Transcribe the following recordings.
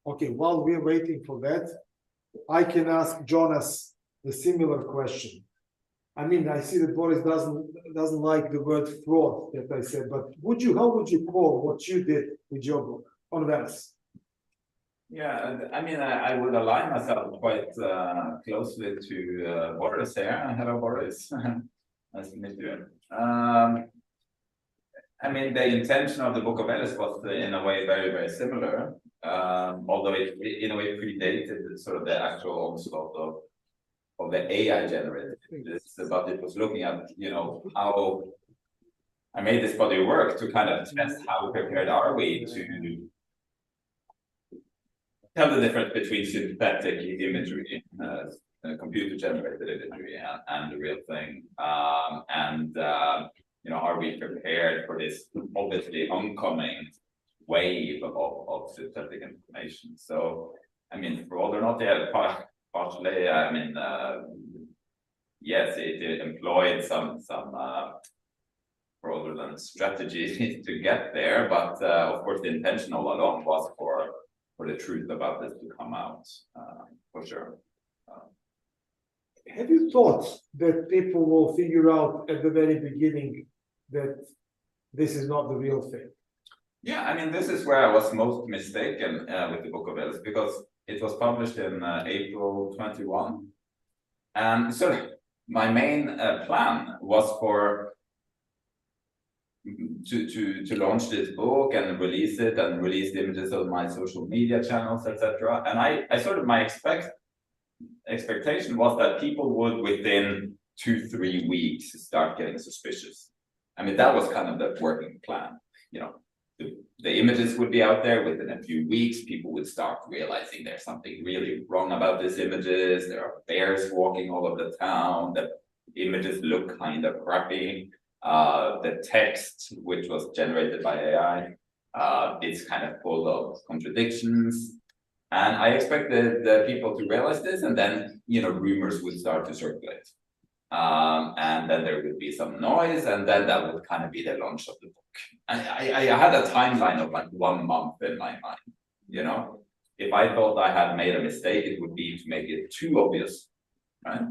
Okay, while we're waiting for that, I can ask Jonas a similar question. I mean, I see that Boris doesn't like the word fraud that I said, but how would you call what you did with your book on Veles? Yeah, I mean, I would align myself quite closely to Boris here. Hello, Boris. Nice to meet you. I mean, the intention of the Book of Veles was in a way very, very similar, although it in a way predated sort of the actual onslaught of the AI generated images, but it was looking at, how I made this body of work to kind of test how prepared are we to tell the difference between synthetic imagery, computer-generated imagery, and the real thing, are we prepared for this obviously oncoming wave of synthetic information? So, I mean, fraud or not, yeah, partially, I mean, yes, it employed some fraudulent strategies to get there, but of course the intention all along was for the truth about this to come out, for sure. Have you thought that people will figure out at the very beginning that this is not the real thing? Yeah, I mean, this is where I was most mistaken with the Book of Veles, because it was published in April 21. And so my main plan was to launch this book and release it and release the images on my social media channels, etc. And I sort of, my expectation was that people would within 2-3 weeks start getting suspicious. I mean, that was kind of the working plan. The images would be out there within a few weeks. People would start realizing there's something really wrong about these images. There are bears walking all over the town. The images look kind of crappy. The text, which was generated by AI, it's kind of full of contradictions. And I expected the people to realize this, and then, rumors would start to circulate. And then there would be some noise, and then that would kind of be the launch of the book. I had a timeline of like 1 month in my mind, If I thought I had made a mistake, it would be to make it too obvious, right?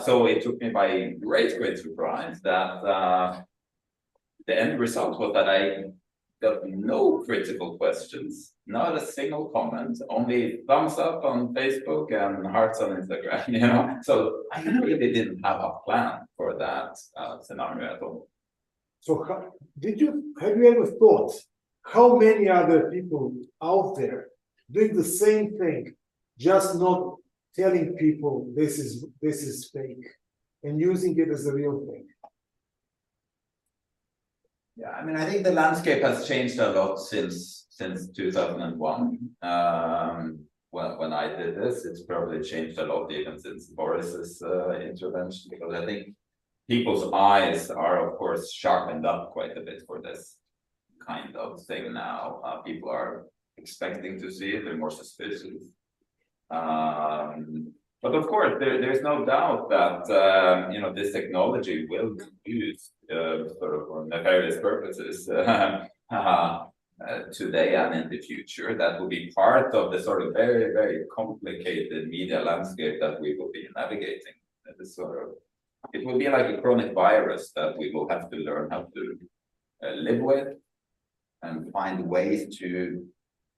So it took me by great surprise that the end result was that I got no critical questions, not a single comment, only thumbs up on Facebook and hearts on Instagram, So I really didn't have a plan for that scenario at all. So have you ever thought how many other people out there doing the same thing, just not telling people this is fake and using it as a real thing? Yeah, I mean, I think the landscape has changed a lot since 2001. When I did this, it's probably changed a lot even since Boris's intervention, because I think people's eyes are, of course, sharpened up quite a bit for this kind of thing now. People are expecting to see it, they're more suspicious. But of course, there's no doubt that this technology will be used sort of for nefarious purposes today and in the future. That will be part of the sort of very, very complicated media landscape that we will be navigating. It will be like a chronic virus that we will have to learn how to live with and find ways to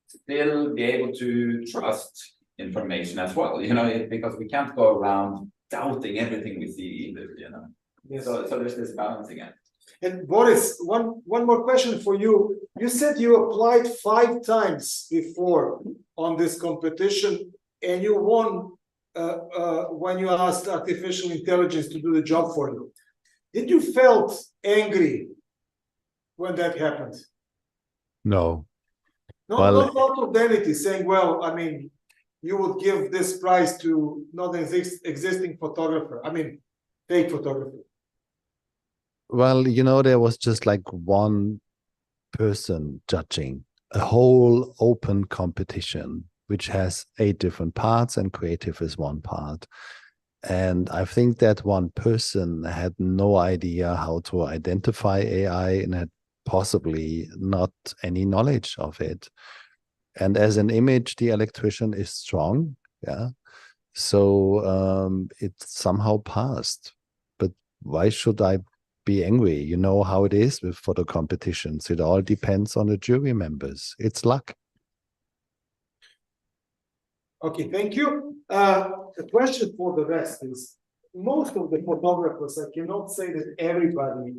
still be able to trust information as well, because we can't go around doubting everything we see either, Yes. So there's this balancing act. And Boris, one more question for you. You said you applied 5 times before on this competition, and you won when you asked artificial intelligence to do the job for you. Did you felt angry when that happened? No. No, not out of vanity, saying, well, I mean, you would give this prize to not an existing photographer, fake photographer. Well, there was just like one person judging a whole open competition, which has 8 different parts, and creative is one part. And I think that one person had no idea how to identify AI and had possibly not any knowledge of it. And as an image, the Electrician is strong. Yeah. So it somehow passed. But why should I be angry? You know how it is with photo competitions. It all depends on the jury members. It's luck. Okay, thank you. The question for the rest is, most of the photographers, I cannot say that everybody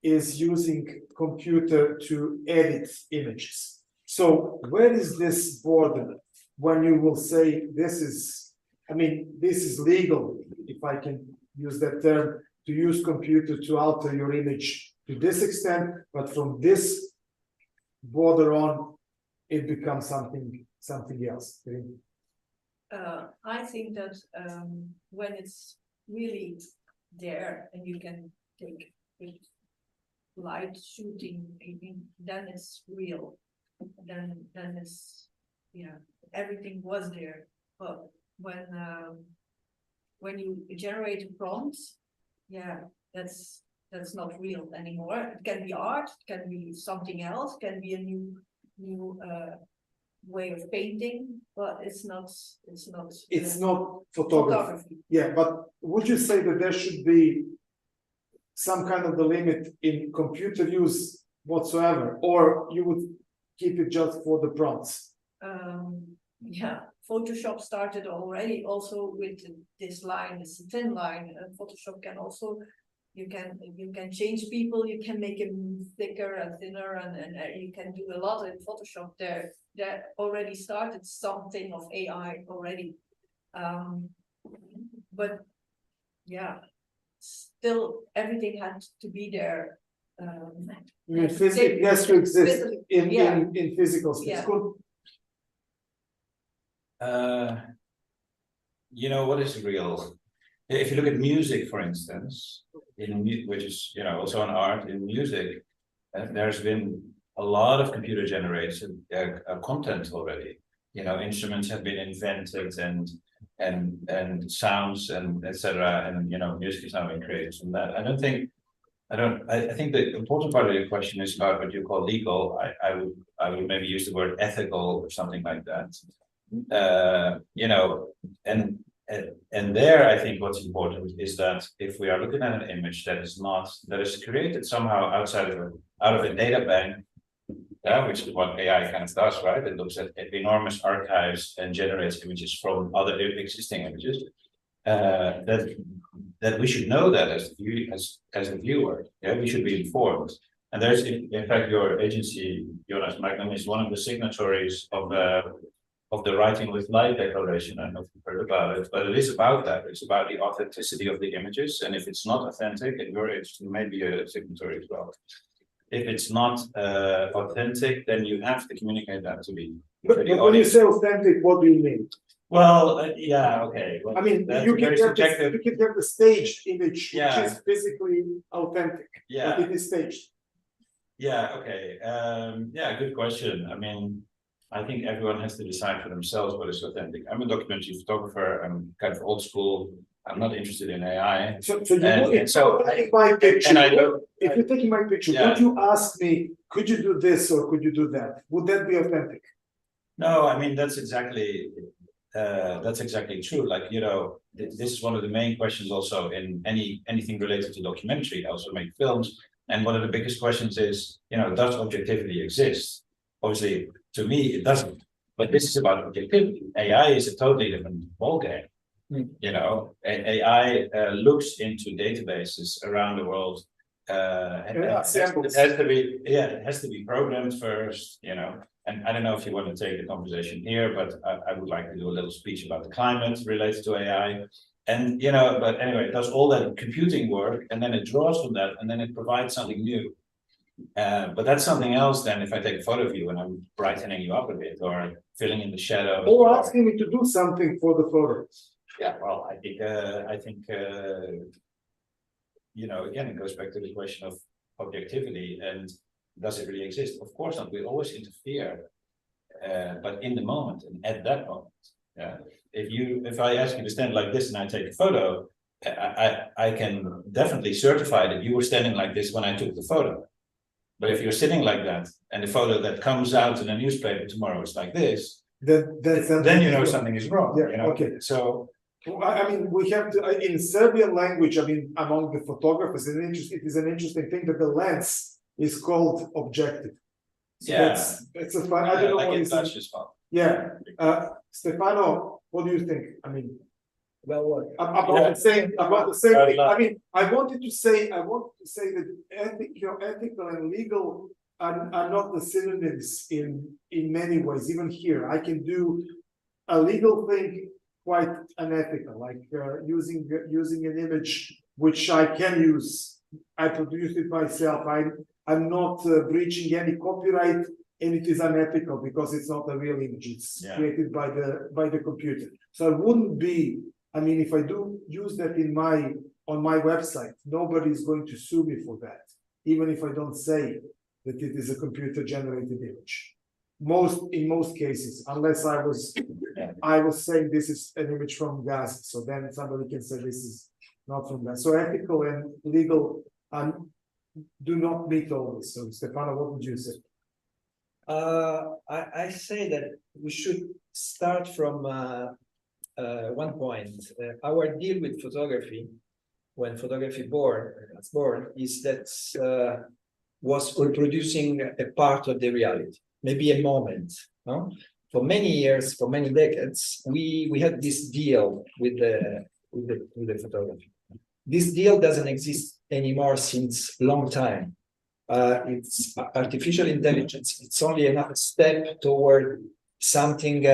is using computer to edit images. So where is this border when you will say this is, I mean, this is legal, if I can use that term, to use computer to alter your image to this extent, but from this border on, it becomes something else. I think that when it's really there and you can take with light shooting, then it's real. Then it's, yeah, everything was there. But when you generate a prompt, yeah, that's not real anymore. It can be art, it can be something else, it can be a new way of painting, but it's not photography. Yeah, but would you say that there should be some kind of the limit in computer use whatsoever, or you would keep it just for the prompts? Yeah, Photoshop started already also with this line, this thin line. Photoshop can also, you can change people, you can make them thicker and thinner, and you can do a lot in Photoshop there. That already started something of AI already. But yeah, still everything had to be there. It has to exist in physical space. Yeah. You know what is real? If you look at music, for instance, which is also an art in music, there's been a lot of computer generated content already. Instruments have been invented and sounds and etc. And music is now being created from that. I think the important part of your question is about what you call legal. I would maybe use the word ethical or something like that. And there I think what's important is that if we are looking at an image that is created somehow out of a data bank, which is what AI kind of does, right? It looks at enormous archives and generates images from other existing images. That we should know that as the viewer. We should be informed. And there's, in fact, your agency, Jonas Bendiksen, is one of the signatories of the Writing with Light Declaration. I don't know if you've heard about it, but it is about that. It's about the authenticity of the images. And if it's not authentic, and you're interested, maybe a signatory as well. If it's not authentic, then you have to communicate that to me. But when you say authentic, what do you mean? Well, yeah, okay. Well, I mean, you can have the staged image, which is physically authentic, but it is staged. Yeah, okay. Yeah, good question. I mean, I think everyone has to decide for themselves what is authentic. I'm a documentary photographer. I'm kind of old school. I'm not interested in AI. So if you're taking my picture, would you ask me, could you do this or could you do that? Would that be authentic? No, I mean, that's exactly true. Like, this is one of the main questions also in anything related to documentary. I also make films. And one of the biggest questions is, does objectivity exist? Obviously, to me, it doesn't. But this is about objectivity. AI is a totally different ballgame. AI looks into databases around the world. It has to be programmed first, And I don't know if you want to take the conversation here, but I would like to do a little speech about the climate related to AI. And, but anyway, it does all that computing work, and then it draws from that, and then it provides something new. But that's something else than if I take a photo of you and I'm brightening you up a bit or filling in the shadows. Or asking me to do something for the photos. Yeah, well, I think again, it goes back to the question of objectivity and does it really exist? Of course not. We always interfere, but in the moment and at that moment. Yeah. If I ask you to stand like this and I take a photo, I can definitely certify that you were standing like this when I took the photo. But if you're sitting like that, and the photo that comes out in a newspaper tomorrow is like this, then you know something is wrong. Yeah, you know? okay. So I mean, we have to, in Serbian language, I mean, among the photographers, it is an interesting thing that the lens is called objective. So it's a fun, I don't know like what in is Dutch as well. Yeah. Stefano, what do you think? I mean, Well, what? about the same thing. I mean, I wanted to say that ethical and legal are not the synonyms in many ways. Even here, I can do a legal thing quite unethical, like using an image which I can use. I produced it myself. I'm not breaching any copyright, and it is unethical because it's not a real image. It's created by the computer. So I wouldn't be. I mean, if I do use that on my website, nobody is going to sue me for that, even if I don't say that it is a computer-generated image. In most cases, unless I was saying this is an image from Gaza, so then somebody can say this is not from Gaza. So ethical and legal do not meet always. So Stefano, what would you say? I say that we should start from one point. Our deal with photography, when photography was born, is that was reproducing a part of the reality, maybe a moment. No? For many years, for many decades, we had this deal with the photography. This deal doesn't exist anymore since a long time. It's artificial intelligence. It's only another step toward something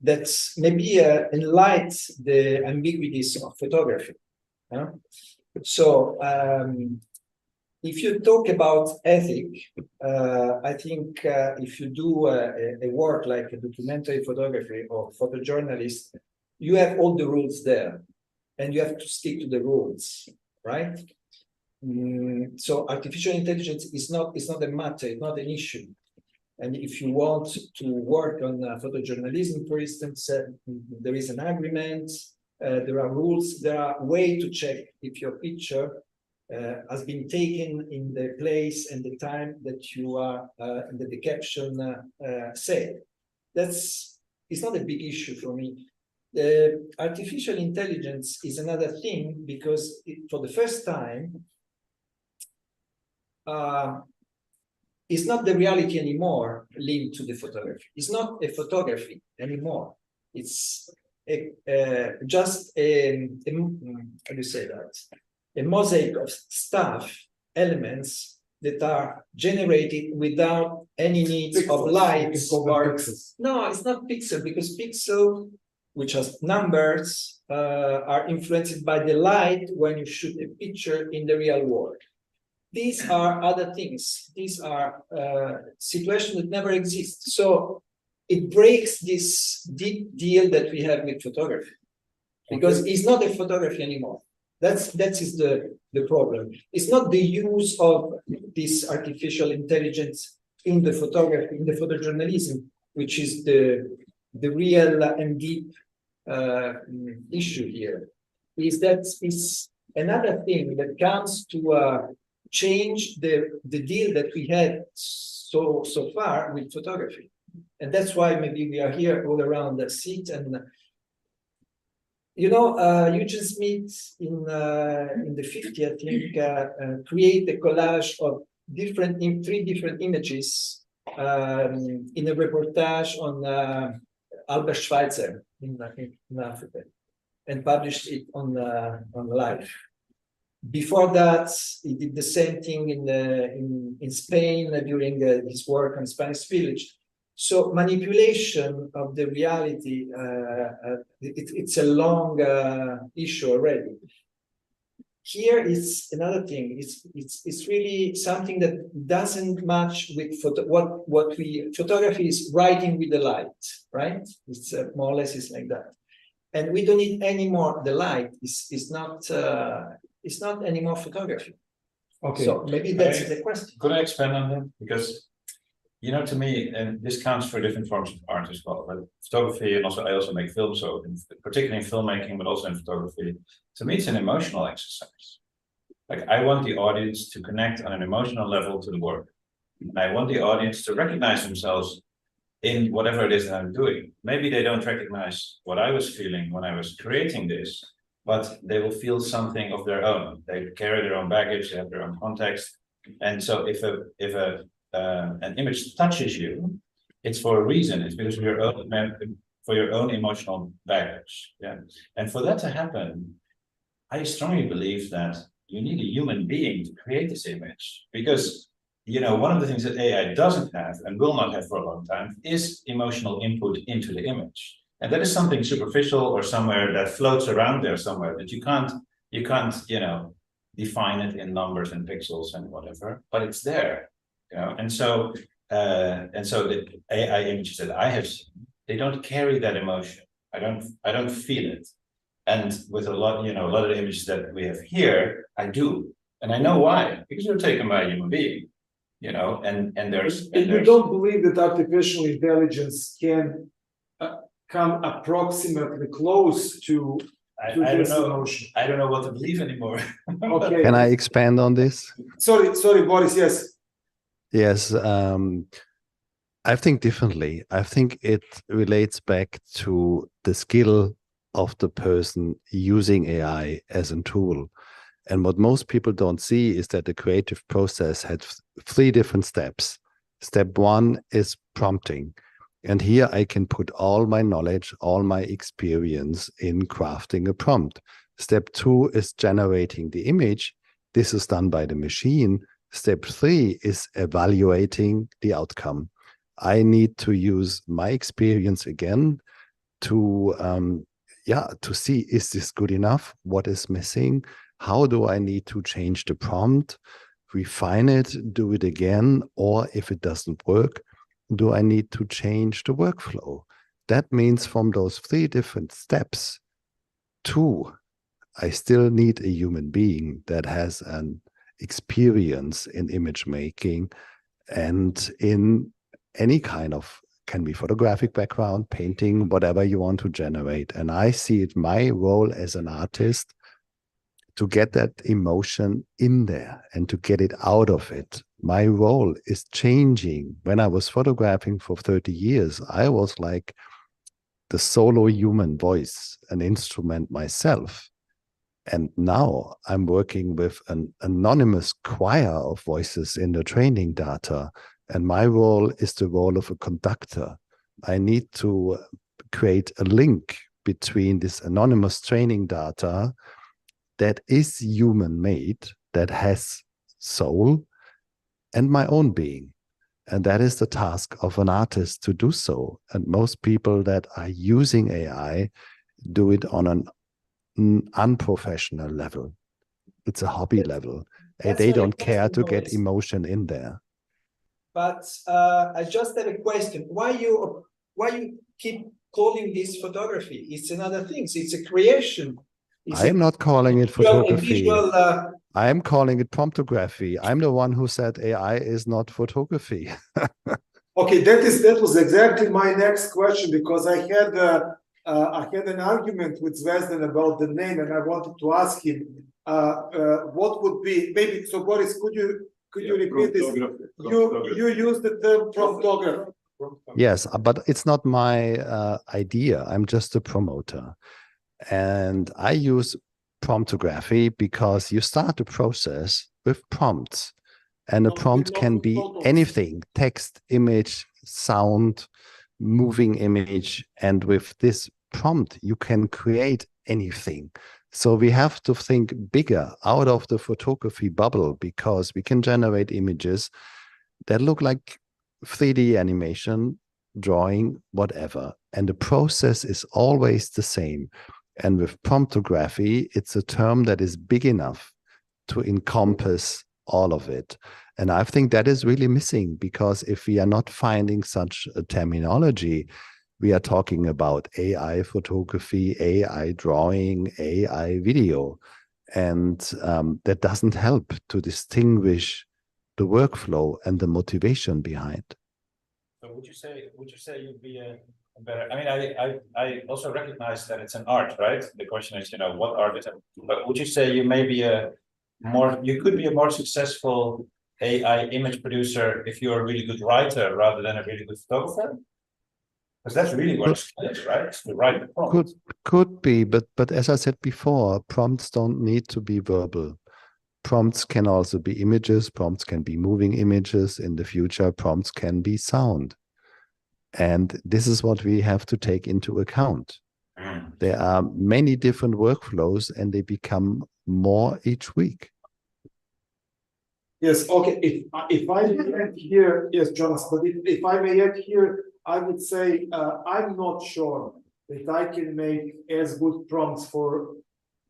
that's maybe enlightens the ambiguities of photography. So if you talk about ethic, I think if you do a work like a documentary photography or photojournalist, you have all the rules there, and you have to stick to the rules, right? So artificial intelligence is not a matter, it's not an issue. And if you want to work on photojournalism, for instance, there is an agreement, there are rules, there are ways to check if your picture has been taken in the place and the time that you are, that the caption said. It's not a big issue for me. Artificial intelligence is another thing because for the first time, it's not the reality anymore linked to the photography. It's not a photography anymore. It's just how do you say that? A mosaic of stuff, elements that are generated without any needs of light. No, it's not pixel because pixel, which has numbers, are influenced by the light when you shoot a picture in the real world. These are other things. These are situations that never exist. So it breaks this deep deal that we have with photography, because it's not a photography anymore. That is the problem. It's not the use of this artificial intelligence in the photography, in the photojournalism, which is the real and deep issue here. Is another thing that comes to change the deal that we had so far with photography. And that's why maybe we are here all around the seat. And Eugene Smith in the 50s, I think, create a collage of three different images in a reportage on Albert Schweitzer in Africa, and published it on Life. Before that, he did the same thing in Spain during his work on Spanish Village. So manipulation of the reality, it's a long issue already. Here is another thing. It's really something that doesn't match with photography is writing with the light, right? It's more or less it's like that, and we don't need any more the light. It's not anymore photography. Okay. So maybe that's the question. Could I expand on that? Because, to me, and this counts for different forms of art as well, but photography, and also I also make films, so particularly in filmmaking, but also in photography, to me, it's an emotional exercise. Like, I want the audience to connect on an emotional level to the work. And I want the audience to recognize themselves in whatever it is that I'm doing. Maybe they don't recognize what I was feeling when I was creating this, but they will feel something of their own. They carry their own baggage, they have their own context. And so if an image touches you, it's for a reason. It's because of your own, for your own emotional baggage. Yeah. And for that to happen, I strongly believe that you need a human being to create this image, because one of the things that AI doesn't have and will not have for a long time is emotional input into the image. And that is something superficial or somewhere that floats around there somewhere that you can't, define it in numbers and pixels and whatever, but it's there, And so the AI images that I have seen, they don't carry that emotion. I don't feel it. And with a lot of the images that we have here, I do. And I know why, because they're taken by a human being. And there's. And you don't believe that artificial intelligence can come approximately close to this emotion? I don't know what to believe anymore. Okay. Can I expand on this? Sorry, Boris. Yes. Yes. I think differently. I think it relates back to the skill of the person using AI as a tool. And what most people don't see is that the creative process had 3 different steps. Step 1 is prompting. And here I can put all my knowledge, all my experience in crafting a prompt. Step 2 is generating the image. This is done by the machine. Step 3 is evaluating the outcome. I need to use my experience again to see, is this good enough? What is missing? How do I need to change the prompt, refine it, do it again? Or if it doesn't work, do I need to change the workflow? That means from those 3 different steps, 2, I still need a human being that has an experience in image making and in any kind of, can be photographic background, painting, whatever you want to generate. And I see it my role as an artist to get that emotion in there and to get it out of it. My role is changing. When I was photographing for 30 years, I was like the solo human voice, an instrument myself. And now I'm working with an anonymous choir of voices in the training data. And my role is the role of a conductor. I need to create a link between this anonymous training data that is human-made, that has soul, and my own being. And that is the task of an artist to do so. And most people that are using AI do it on an unprofessional level. It's a hobby level. They don't care to get emotion in there. But I just have a question. Why you keep calling this photography? It's another thing. It's a creation. I am not calling it photography. I am calling it promptography. I'm the one who said AI is not photography. Okay, that was exactly my next question, because I had an argument with Zvezdan about the name, and I wanted to ask him what would be, maybe. So Boris, could you repeat this? You used the term promptography. Yes, but it's not my idea. I'm just a promoter. And I use promptography because you start the process with prompts. And a prompt can be anything: text, image, sound, moving image. And with this prompt, you can create anything. So we have to think bigger out of the photography bubble, because we can generate images that look like 3D animation, drawing, whatever. And the process is always the same. And with promptography, it's a term that is big enough to encompass all of it. And I think that is really missing, because if we are not finding such a terminology, we are talking about AI photography, AI drawing, AI video. And that doesn't help to distinguish the workflow and the motivation behind. So would you say you'd be a better, I mean, I also recognize that it's an art, right? The question is, what art is it? But would you say you may be a you could be a more successful AI image producer if you're a really good writer rather than a really good photographer? Because that's really what it is, right? It's to write the prompt. Could be, but as I said before, prompts don't need to be verbal. Prompts can also be images, prompts can be moving images. In the future, prompts can be sound. And this is what we have to take into account. There are many different workflows and they become more each week. Yes, okay. If I may add here, yes, Jonas, but if I may add here, I would say I'm not sure that I can make as good prompts for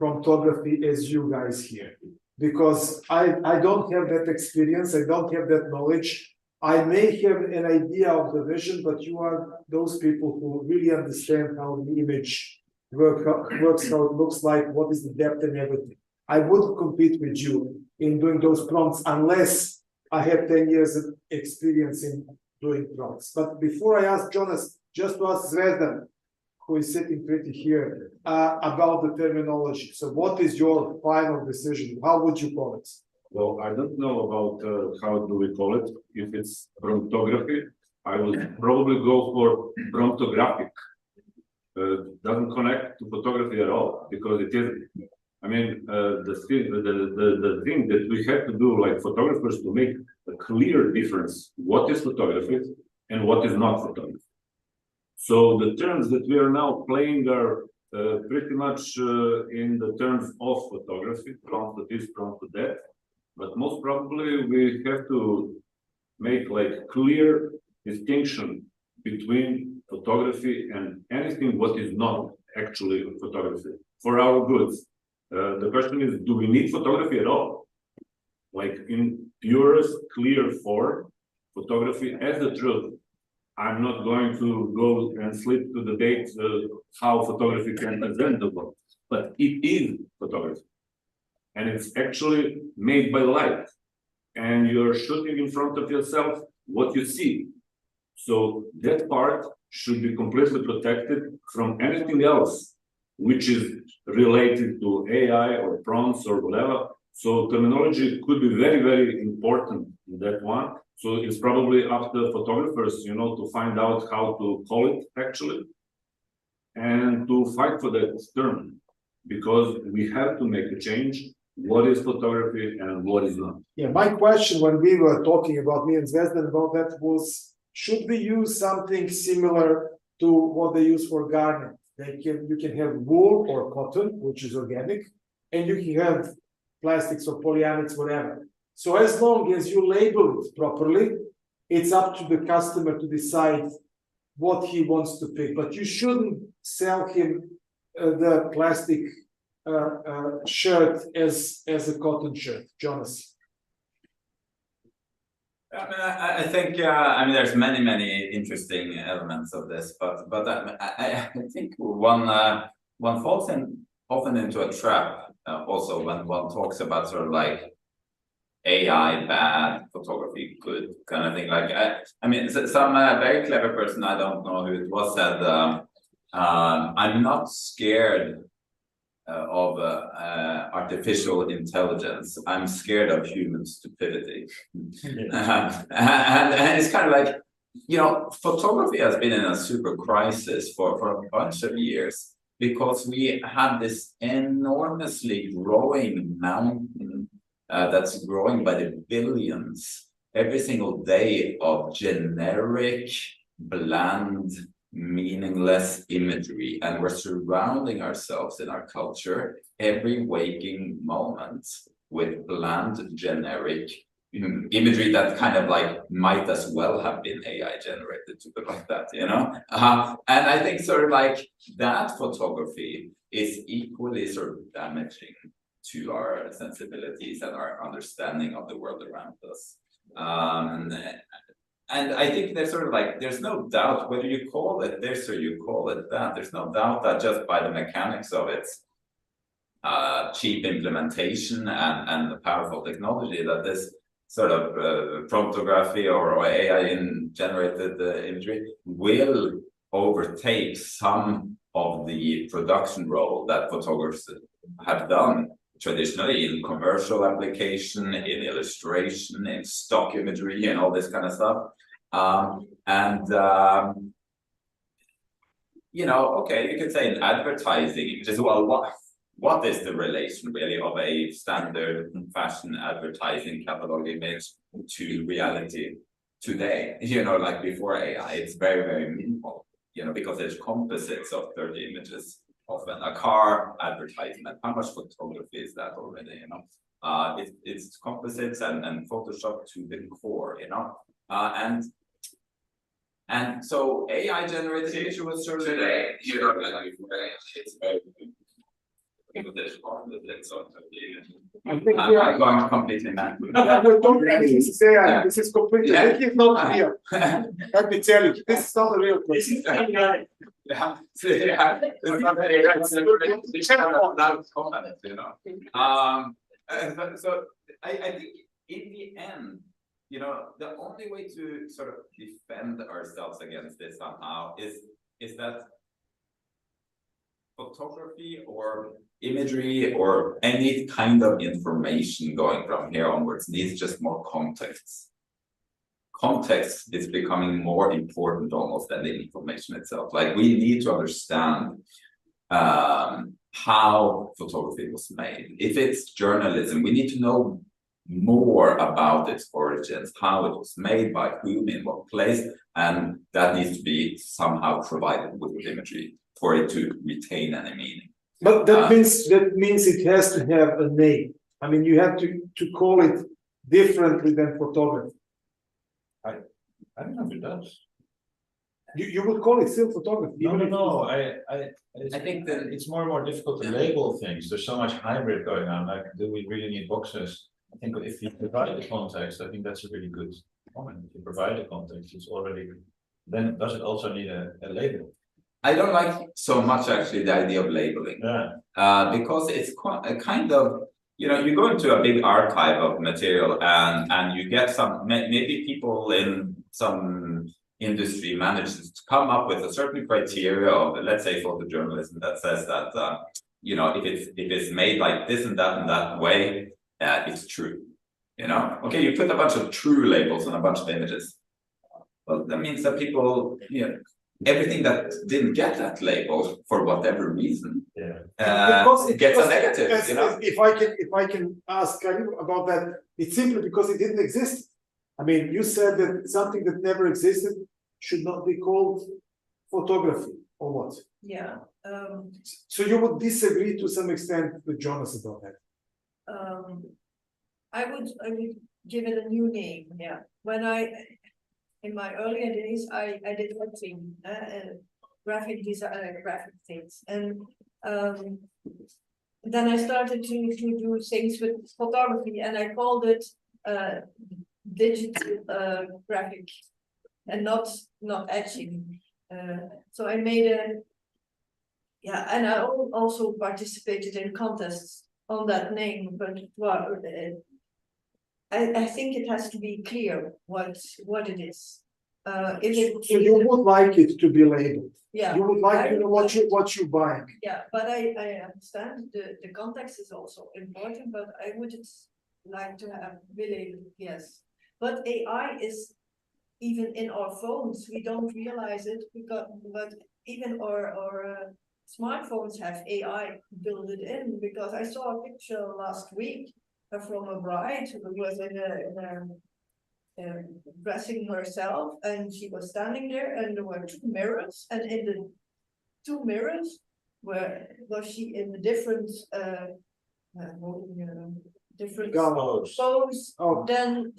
promptography as you guys here, because I don't have that experience, I don't have that knowledge. I may have an idea of the vision, but you are those people who really understand how the image works, how it looks like, what is the depth and everything. I wouldn't compete with you in doing those prompts unless I have 10 years of experience in doing prompts. But before I ask Jonas, just to ask Zvezdan, who is sitting pretty here, about the terminology. So what is your final decision? How would you call it? Well, I don't know about how do we call it. If it's promptography, I would probably go for promptographic. Doesn't connect to photography at all, because it is. I mean, the thing that we have to do, like photographers, to make a clear difference what is photography and what is not photography. So the terms that we are now playing are pretty much in the terms of photography, prompt to this, prompt to that. But most probably we have to make like clear distinction between photography and anything what is not actually photography for our goods. The question is, do we need photography at all? Like in purest, clear form, photography as the truth. I'm not going to go and slip to the debate how photography can present the world, but it is photography. And it's actually made by light. And you're shooting in front of yourself what you see. So that part should be completely protected from anything else which is related to AI or prompts or whatever. So terminology could be very, very important in that one. So it's probably up to photographers, you know, to find out how to call it actually, and to fight for that term, because we have to make a change. What is photography and what is not? Yeah, my question when we were talking about, me and Zvezdan, about that was, should we use something similar to what they use for garment? You can have wool or cotton, which is organic, and you can have plastics or polyamides, whatever. So as long as you label it properly, it's up to the customer to decide what he wants to pick. But you shouldn't sell him the plastic shirt as a cotton shirt. Jonas. I mean, I think I mean there's many interesting elements of this, but I think one falls often into a trap also when one talks about sort of like AI bad, photography good kind of thing. Like I mean, some very clever person, I don't know who it was, said I'm not scared of artificial intelligence. I'm scared of human stupidity. And it's kind of like, you know, photography has been in a super crisis for a bunch of years because we have this enormously growing mountain that's growing by the billions every single day of generic, bland, meaningless imagery, and we're surrounding ourselves in our culture every waking moment with bland, generic imagery that kind of like might as well have been AI generated, to put it like that, you know. And I think sort of like that photography is equally sort of damaging to our sensibilities and our understanding of the world around us. And I think there's sort of like, there's no doubt whether you call it this or you call it that, there's no doubt that just by the mechanics of its cheap implementation and the powerful technology that this sort of promptography or AI generated imagery will overtake some of the production role that photographers have done traditionally in commercial application, in illustration, in stock imagery, and all this kind of stuff. You know, okay, you could say in advertising, just well, what is the relation really of a standard fashion advertising catalog image to reality today? You know, like before AI, it's very, very minimal, you know, because there's composites of 30 images, often a car advertisement. How much photography is that already, you know? It's composites and Photoshop to the core, you know? And so AI generated image was sort of today, you know, like it's very I think we are I'm going completely mad. this is AI. This is completely. I think it's not real. Let me tell you, this is not a real question. Yeah, it's not very you know. So I think in the end, you know, the only way to sort of defend ourselves against this somehow is that photography or imagery or any kind of information going from here onwards needs just more context. Context is becoming more important almost than the information itself. Like we need to understand how photography was made. If it's journalism, we need to know more about its origins, how it was made, by whom, in what place, and that needs to be somehow provided with imagery for it to retain any meaning. But that means it has to have a name. I mean, you have to call it differently than photography. I don't know if it does. You would call it still photography. No. I think that it's more and more difficult to label things. There's so much hybrid going on. Like, do we really need boxes? I think if you provide the context, I think that's a really good comment. If you provide the context, it's already. Then does it also need a label? I don't like so much actually the idea of labeling, because it's quite a kind of, you know, you go into a big archive of material and you get some, maybe people in some industry manages to come up with a certain criteria of, let's say, photojournalism that says that, you know, if it's made like this and that way, it's true, you know? Okay, you put a bunch of true labels on a bunch of images. Well, that means that people, you know, everything that didn't get that label for whatever reason, gets a negative. You know? If I can ask you about that, it's simply because it didn't exist. I mean, you said that something that never existed should not be called photography, or what? Yeah. So you would disagree to some extent with Jonas about that? I would give it a new name. Yeah. When in my earlier days, I did writing, graphic design, graphic things, and then I started to do things with photography, and I called it digital graphic, and not etching. So I made and I also participated in contests on that name, but well, I think it has to be clear what it is. So you would like it to be labeled. Yeah. You would like to know what you're buying. Yeah, but I understand the context is also important, but I would like to have labeled, yes. But AI is even in our phones. We don't realize it but even our smartphones have AI built in, because I saw a picture last week from a bride who was dressing herself, and she was standing there, and there were two mirrors, and in the two mirrors was she in different different pose than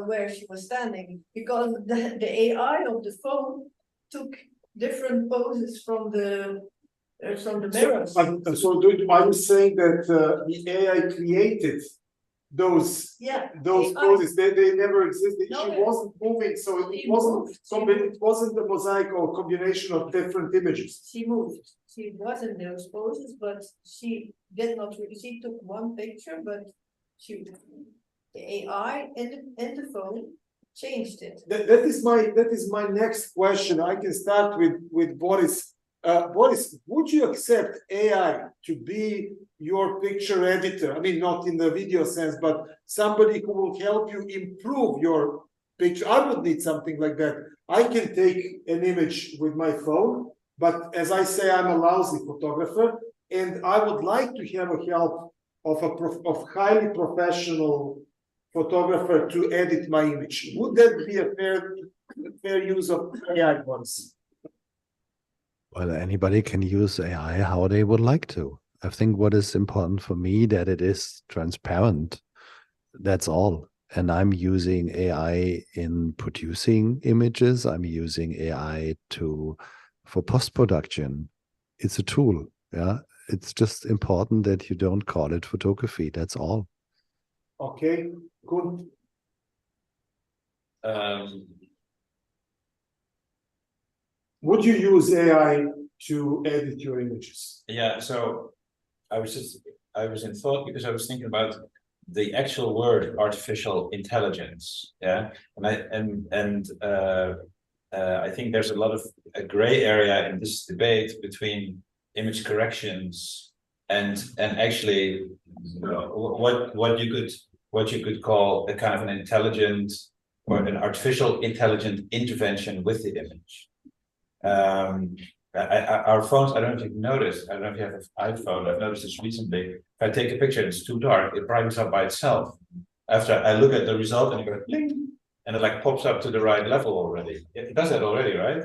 where she was standing, because the AI of the phone took different poses from the mirrors. So are you saying that the AI created those poses? They never existed. She wasn't moving, so it wasn't a mosaic or combination of different images. She moved. She was in those poses, but she did not. She took one picture, but the AI in the phone changed it. That is my next question. I can start with Boris. Boris, would you accept AI to be your picture editor. I mean, not in the video sense, but somebody who will help you improve your picture. I would need something like that. I can take an image with my phone, but as I say, I'm a lousy photographer, and I would like to have a help of a highly professional photographer to edit my image. Would that be a fair use of AI ones? Well, anybody can use AI how they would like to. I think what is important for me that it is transparent. That's all. And I'm using AI in producing images. I'm using AI for post-production. It's a tool. Yeah. It's just important that you don't call it photography. That's all. Okay, good. Would you use AI to edit your images? Yeah, so I was in thought because I was thinking about the actual word artificial intelligence. Yeah, and I think there's a lot of a gray area in this debate between image corrections and actually what you could call a kind of an intelligent or an artificial intelligent intervention with the image. Our phones, I don't know if you've noticed, I don't know if you have an iPhone, I've noticed this recently. If I take a picture and it's too dark, it brightens up by itself. After I look at the result and it goes bling, and it like pops up to the right level already. It does that already, right?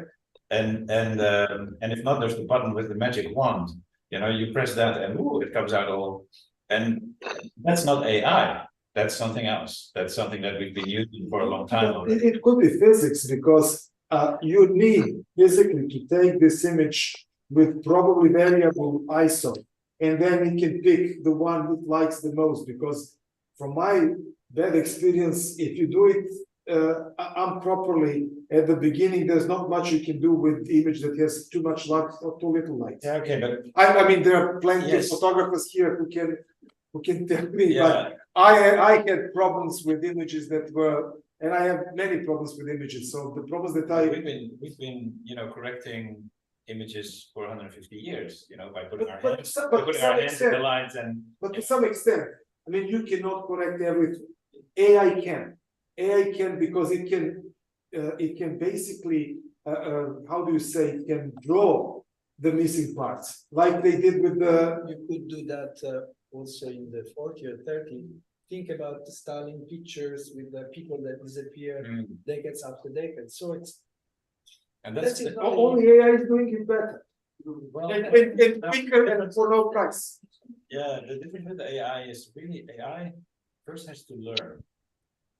And if not, there's the button with the magic wand. You know, you press that and ooh, it comes out all. And that's not AI. That's something else. That's something that we've been using for a long time already. It could be physics because you need physically to take this image with probably variable ISO, and then it can pick the one it likes the most. Because from my bad experience, if you do it improperly at the beginning, there's not much you can do with the image that has too much light or too little light. Yeah, okay, but I mean, there are plenty of photographers here who can tell me, but I had problems with images that were, and I have many problems with images. So the problems that we've been correcting images for 150 years, by putting our hands in the lines and. But to some extent, I mean, you cannot correct everything. AI can because it can basically how do you say, it can draw the missing parts like they did with the. You could do that also in the 40 or 30. Think about Stalin pictures with the people that disappear decades after decades. So it's that's only AI is doing it better. Well, and quicker and for no price. Yeah, the difference with AI is really AI first has to learn.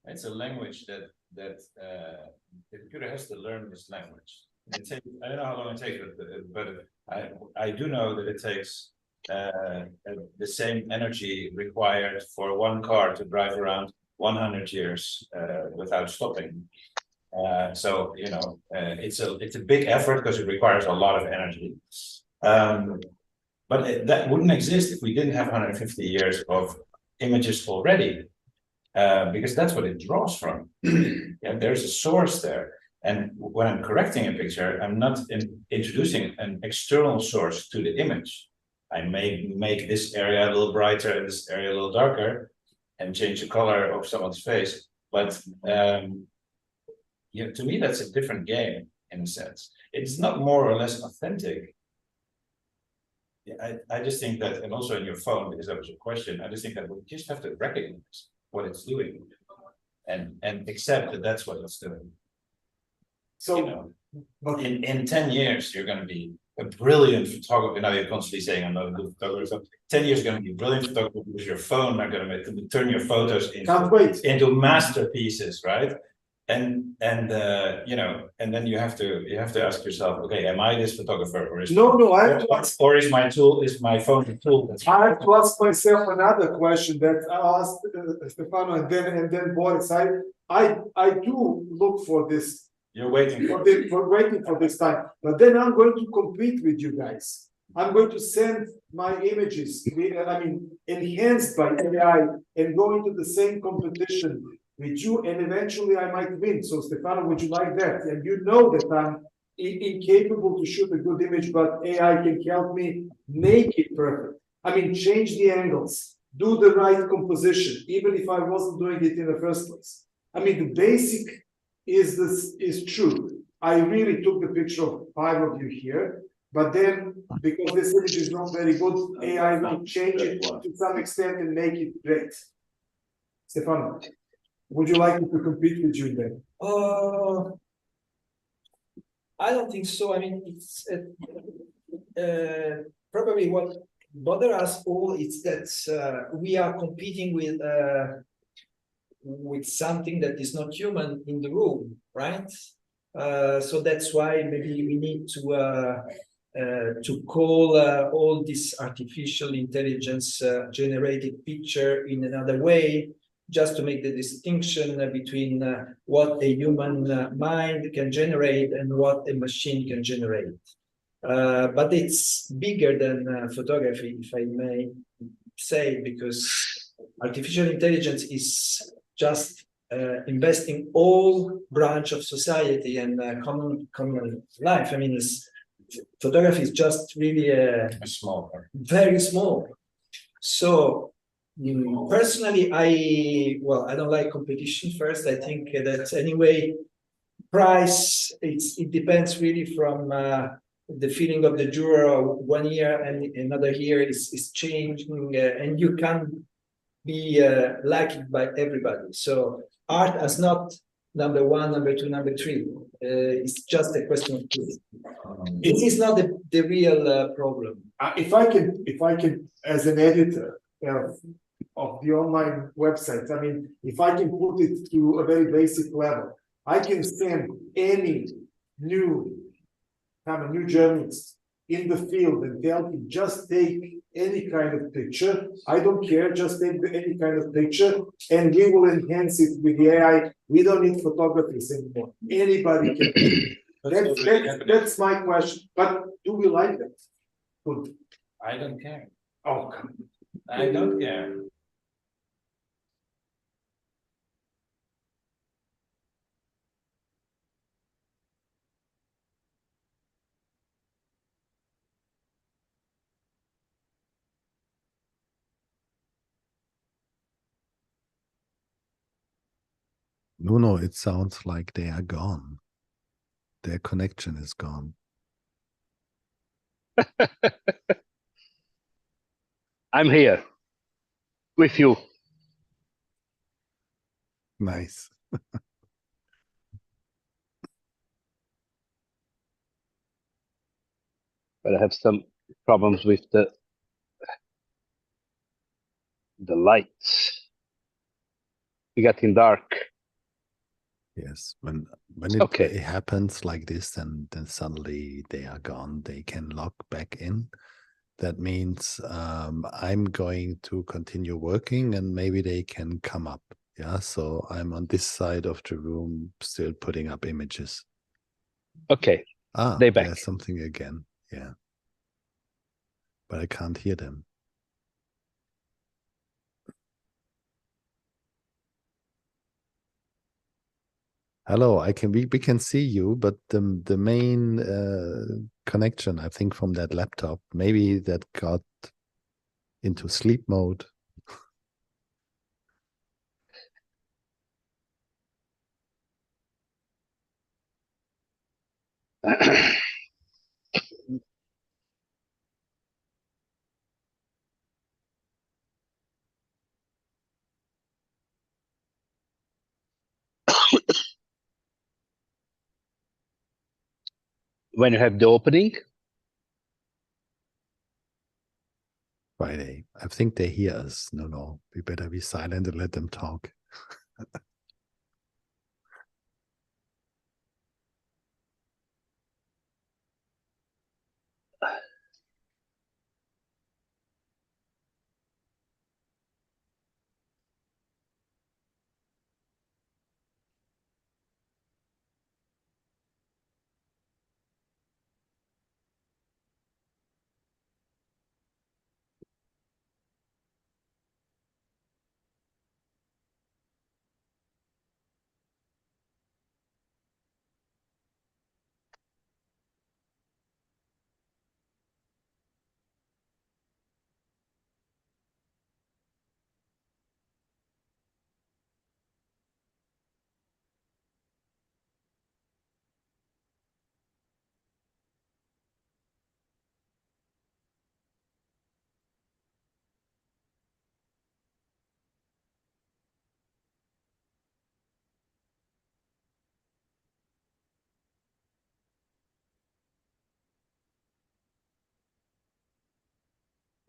It's a language that the computer has to learn this language. I don't know how long it takes, but I do know that it takes the same energy required for one car to drive around 100 years without stopping. So it's a big effort because it requires a lot of energy. But that wouldn't exist if we didn't have 150 years of images already. Because that's what it draws from. Yeah, there's a source there. And when I'm correcting a picture, I'm not introducing an external source to the image. I may make this area a little brighter and this area a little darker and change the color of someone's face. But to me, that's a different game in a sense. It's not more or less authentic. I just think that, and also in your phone, because that was a question, I just think that we just have to recognize what it's doing and accept that that's what it's doing. So in 10 years, you're going to be a brilliant photographer. Now you're constantly saying I'm not a good photographer. So 10 years you're going to be a brilliant photographer because your phone are going to turn your photos into masterpieces, right? And then you have to ask yourself, okay, am I this photographer or is I have to ask, or is my phone a tool? I have to ask myself another question that I asked Stefano and then Boris. I do look for this. You're waiting for this time, but then I'm going to compete with you guys. I'm going to send my images, enhanced by AI, and go into the same competition with you, and eventually I might win. So Stefano, would you like that? And you know that I'm incapable to shoot a good image, but AI can help me make it perfect. I mean, change the angles, do the right composition, even if I wasn't doing it in the first place. I mean, the basic is true. I really took the picture of 5 of you here, but then because this image is not very good, AI will change it to some extent and make it great. Stefano, would you like me to compete with you then? I don't think so. I mean, it's probably what bothers us all is that we are competing with something that is not human in the room, right? So that's why maybe we need to call all this artificial intelligence generated picture in another way, just to make the distinction between what a human mind can generate and what a machine can generate. But it's bigger than photography, if I may say, because artificial intelligence is just investing all branch of society and common life. I mean, photography is just really a small part. Very small. So personally, I don't like competition first. I think that anyway, price, it depends really from the feeling of the juror. 1 year and another year is changing, and you can't be liked by everybody. So art is not number 1, number 2, number 3. It's just a question of truth. It is not the real problem. If I can, as an editor of the online websites, I mean, if I can put it to a very basic level, I can send any new journalist in the field and tell him, just take any kind of picture. I don't care, just take any kind of picture and we will enhance it with the AI. We don't need photographers anymore. Anybody can. That's my question. But do we like that? Good. I don't care. Oh, come on. I don't care. No, it sounds like they are gone. Their connection is gone. I'm here with you. Nice. But I have some problems with the lights. It's getting dark. Yes, when it happens like this, then suddenly they are gone. They can log back in. That means I'm going to continue working, and maybe they can come up. Yeah, so I'm on this side of the room, still putting up images. Okay. They back. There's something again. Yeah, but I can't hear them. Hello, we can see you, but the main connection, I think, from that laptop, maybe that got into sleep mode. When you have the opening? Friday. I think they hear us. No, we better be silent and let them talk.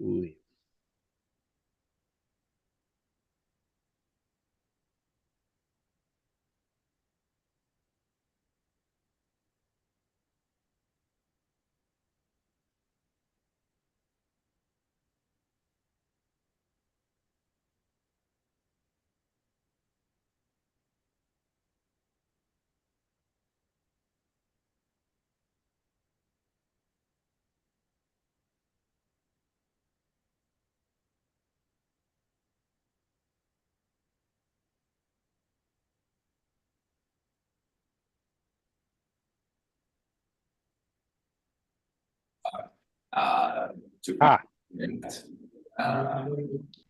Ooh. To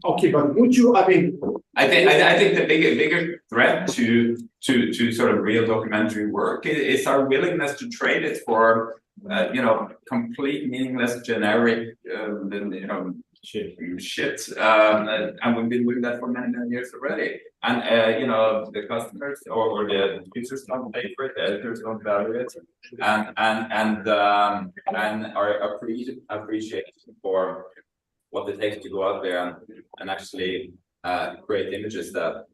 Okay, but would you, I mean, I think the bigger threat to sort of real documentary work is our willingness to trade it for complete meaningless generic shit. And we've been doing that for many years already. And the customers or the users don't pay for it, the editors don't value it, and our appreciation for what it takes to go out there and actually create images that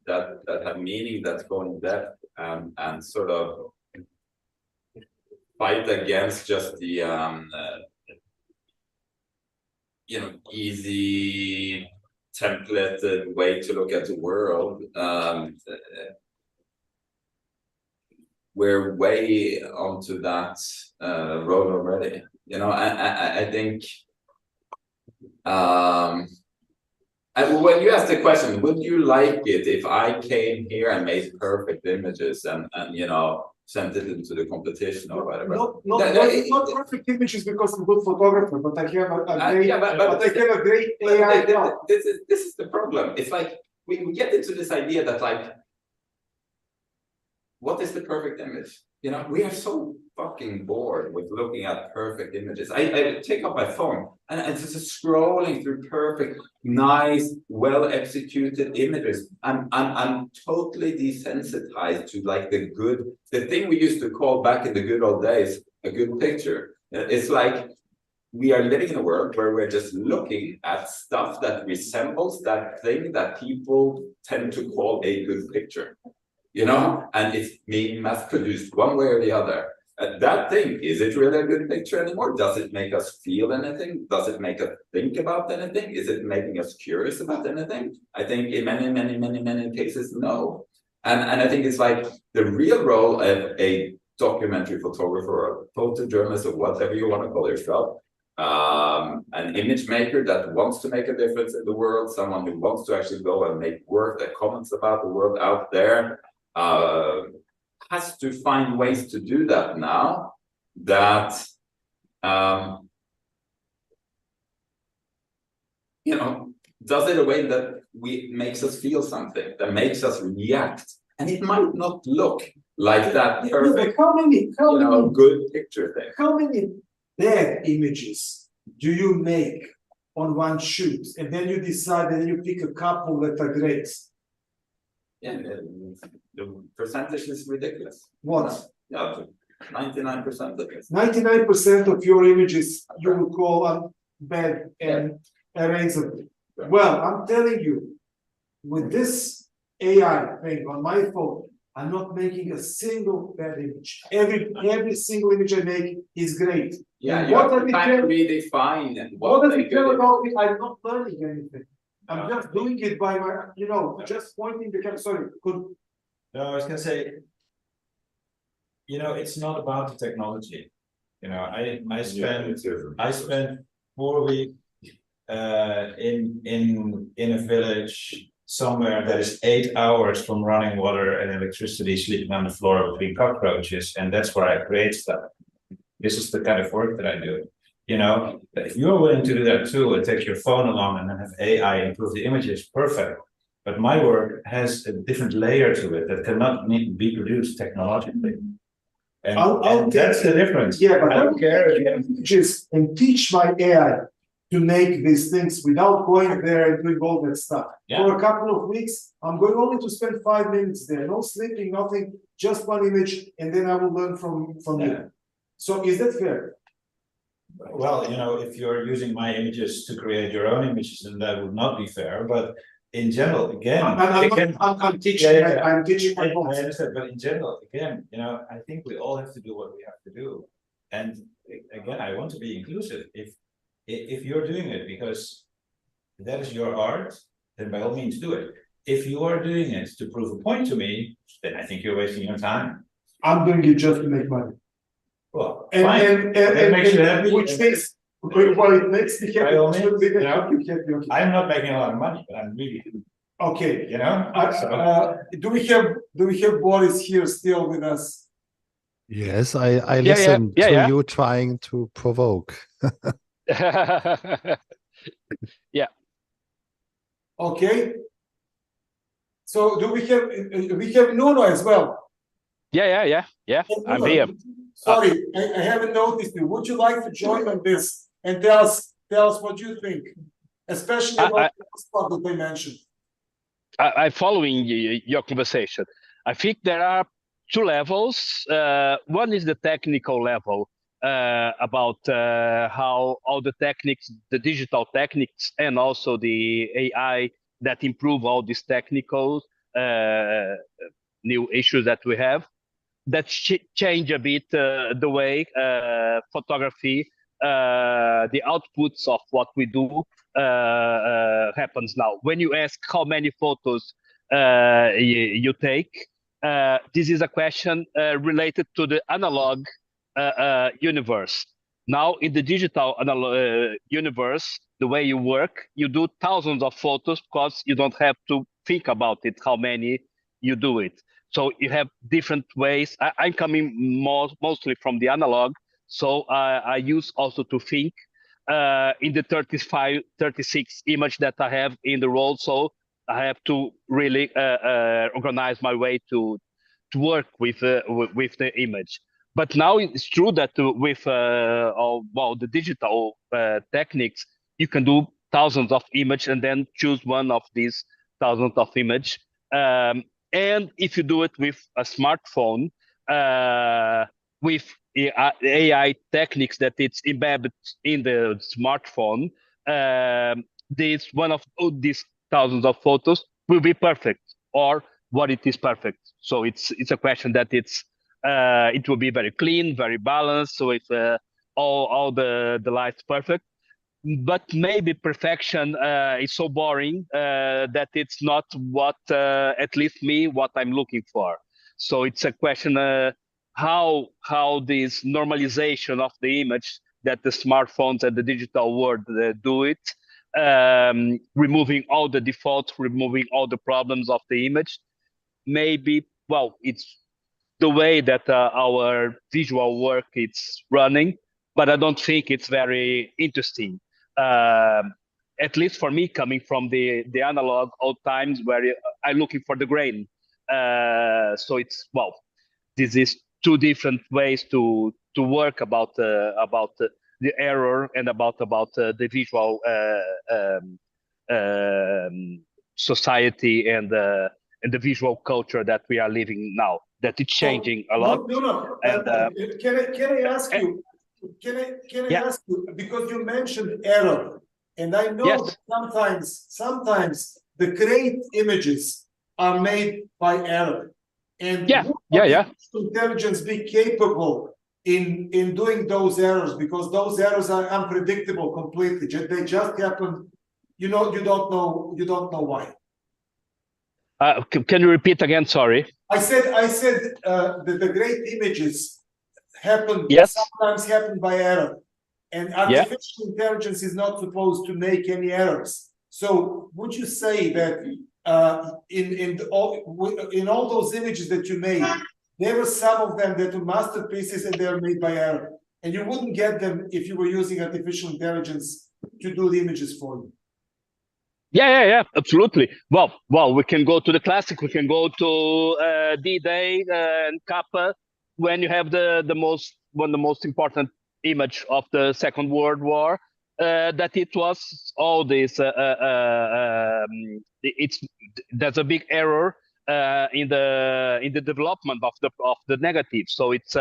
have meaning, that go in depth, and sort of fight against just the easy templated way to look at the world. We're way onto that road already. I think when you ask the question, would you like it if I came here and made perfect images and sent it into the competition or whatever? Not perfect images because I'm a good photographer, but I have a great AI. This is the problem. It's like we get into this idea that like, what is the perfect image? We are so fucking bored with looking at perfect images. I take up my phone and it's just scrolling through perfect, nice, well-executed images. I'm totally desensitized to like the thing we used to call back in the good old days, a good picture. It's like we are living in a world where we're just looking at stuff that resembles that thing that people tend to call a good picture. And it's being mass-produced one way or the other. That thing, is it really a good picture anymore? Does it make us feel anything? Does it make us think about anything? Is it making us curious about anything? I think in many cases, no. And I think it's like the real role of a documentary photographer or a photojournalist or whatever you want to call yourself, an image maker that wants to make a difference in the world, someone who wants to actually go and make work that comments about the world out there, has to find ways to do that now that does it in a way that makes us feel something, that makes us react. And it might not look like that perfect, how many good picture thing. How many bad images do you make on one shoot, and then you decide and you pick a couple that are great? Yeah, the percentage is ridiculous. What? Yeah, 99% of it. 99% of your images you will call bad and erasable. Well, I'm telling you, with this AI thing on my phone, I'm not making a single bad image. Every single image I make is great. Yeah, and you what have to kind of redefine what does it tell good about me? I'm not learning anything. I'm just doing it by my, just pointing the camera. Sorry, No, I was gonna say, it's not about the technology. I spent 4 weeks in a village somewhere that is 8 hours from running water and electricity, sleeping on the floor between cockroaches, and that's where I create stuff. This is the kind of work that I do. If you're willing to do that too and take your phone along and then have AI improve the images, perfect. But my work has a different layer to it that cannot be produced technologically. And that's the difference. Yeah, but I don't care if you have images and teach my AI to make these things without going there and doing all that stuff. Yeah. For a couple of weeks, I'm going only to spend 5 minutes there, no sleeping, nothing, just one image, and then I will learn from you. So is that fair? Well, if you're using my images to create your own images, then that would not be fair. But in general, again, I'm teaching. I'm teaching my I books. understand, but in general, again, I think we all have to do what we have to do. And again, I want to be inclusive. If you're doing it because that is your art, then by all means do it. If you are doing it to prove a point to me, then I think you're wasting your time. I'm doing it just to make money. Well, And it makes you happy. which makes well, it makes me happy. By all means, Happy. I'm not making a lot of money, but I'm really, Okay. So, Do we have Boris here still with us? Yes, I listen to you trying to provoke. Yeah. Okay. So do we have Nuno as well? Yeah. I'm here. Sorry, I haven't noticed you. Would you like to join on this and tell us what you think, especially about the spot that I mentioned? I'm following your conversation. I think there are two levels. One is the technical level about how all the techniques, the digital techniques, and also the AI that improve all these technical new issues that we have. That change a bit the way photography, the outputs of what we do happens now. When you ask how many photos you take, this is a question related to the analog universe. Now, in the digital universe, the way you work, you do thousands of photos because you don't have to think about it, how many you do it. So you have different ways. I'm coming mostly from the analog, so I use also to think in the 35, 36 image that I have in the roll. So I have to really organize my way to work with the image. But now it's true that with the digital techniques, you can do thousands of image and then choose one of these thousands of image. And if you do it with a smartphone, with AI techniques that it's embedded in the smartphone, this one of these thousands of photos will be perfect, or what it is perfect. So it's a question that it will be very clean, very balanced. So if all the lights perfect. But maybe perfection is so boring that it's not what, at least me, what I'm looking for. So it's a question how this normalization of the image that the smartphones and the digital world do it, removing all the defaults, removing all the problems of the image. Maybe, well, it's the way that our visual work is running, but I don't think it's very interesting. At least for me, coming from the analog old times where I'm looking for the grain. So it's, well, this is two different ways to work about the error and about the visual society and the visual culture that we are living now. That it's changing a lot. No. And, can I ask you? Can I ask you, because you mentioned error, and I know that sometimes the great images are made by error, and would intelligence be capable in doing those errors, because those errors are unpredictable completely. They just happen. You don't know why. Can you repeat again? Sorry. I said that the great images sometimes happen by error, and artificial intelligence is not supposed to make any errors. So would you say that in all those images that you made, there were some of them that were masterpieces and they were made by error, and you wouldn't get them if you were using artificial intelligence to do the images for you? Yeah, absolutely. Well, we can go to the classic. We can go to D-Day and Kappa, when you have the most important image of the Second World War, that it was all this. There's a big error in the development of the negative. So it's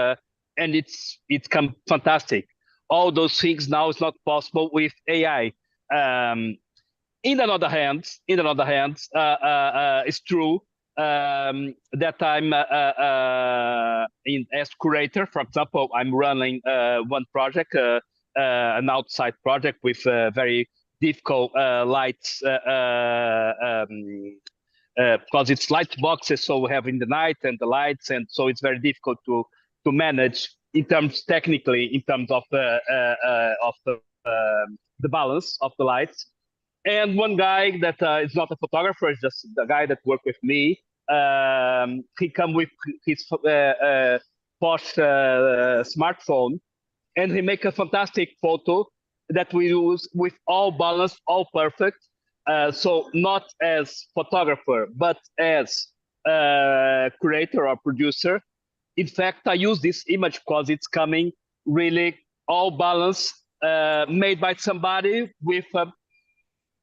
come fantastic. all those things now is not possible with AI. In another hand, it's true that I'm as curator. For example, I'm running one project, an outside project with very difficult lights, because it's light boxes, so we have in the night and the lights, and so it's very difficult to manage in terms technically, in terms of the balance of the lights. And one guy that is not a photographer, is just the guy that worked with me. He come with his Porsche smartphone, and he make a fantastic photo that we use with all balance, all perfect. So not as photographer, but as curator or producer. In fact, I use this image because it's coming really all balance, made by somebody with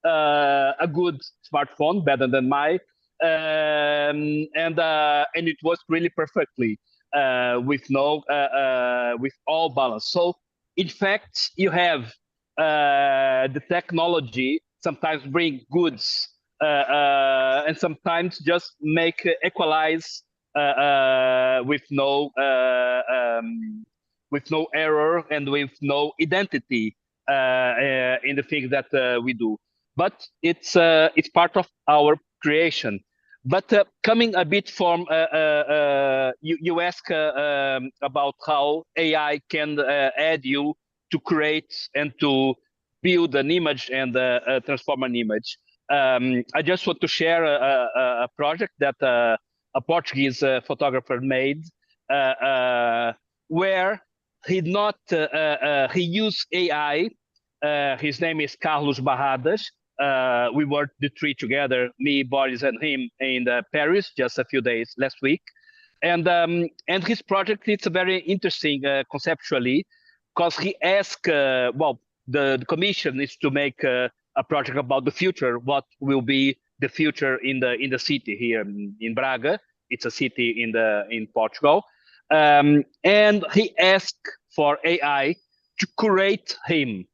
a good smartphone, better than mine, and it works really perfectly with all balance. So in fact, you have the technology sometimes bring goods and sometimes just make equalize with no error and with no identity in the things that we do. But it's part of our creation. But coming a bit from you ask about how AI can add you to create and to build an image and transform an image. I just want to share a project that a Portuguese photographer made, where he used AI. His name is Carlos Barradas. We worked the three together, me, Boris, and him in Paris just a few days last week. And his project, it's very interesting conceptually, because he asked, the commission is to make a project about the future, what will be the future in the city here in Braga. It's a city in Portugal. And he asked for AI to curate him.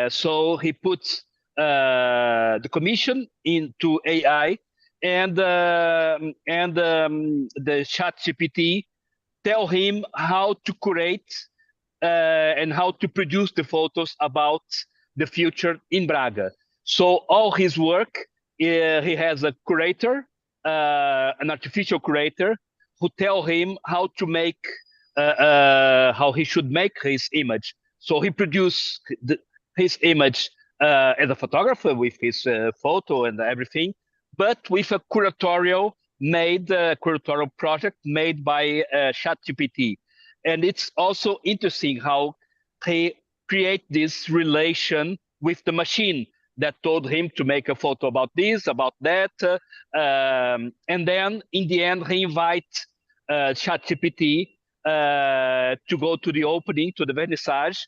So he puts the commission into AI, and the ChatGPT tell him how to curate and how to produce the photos about the future in Braga. So all his work, he has a curator, an artificial curator, who tell him how to make, how he should make his image. So he produced his image as a photographer with his photo and everything, but with a curatorial project made by ChatGPT. And it's also interesting how he create this relation with the machine that told him to make a photo about this, about that. And then in the end, he invites ChatGPT to go to the opening, to the vernissage,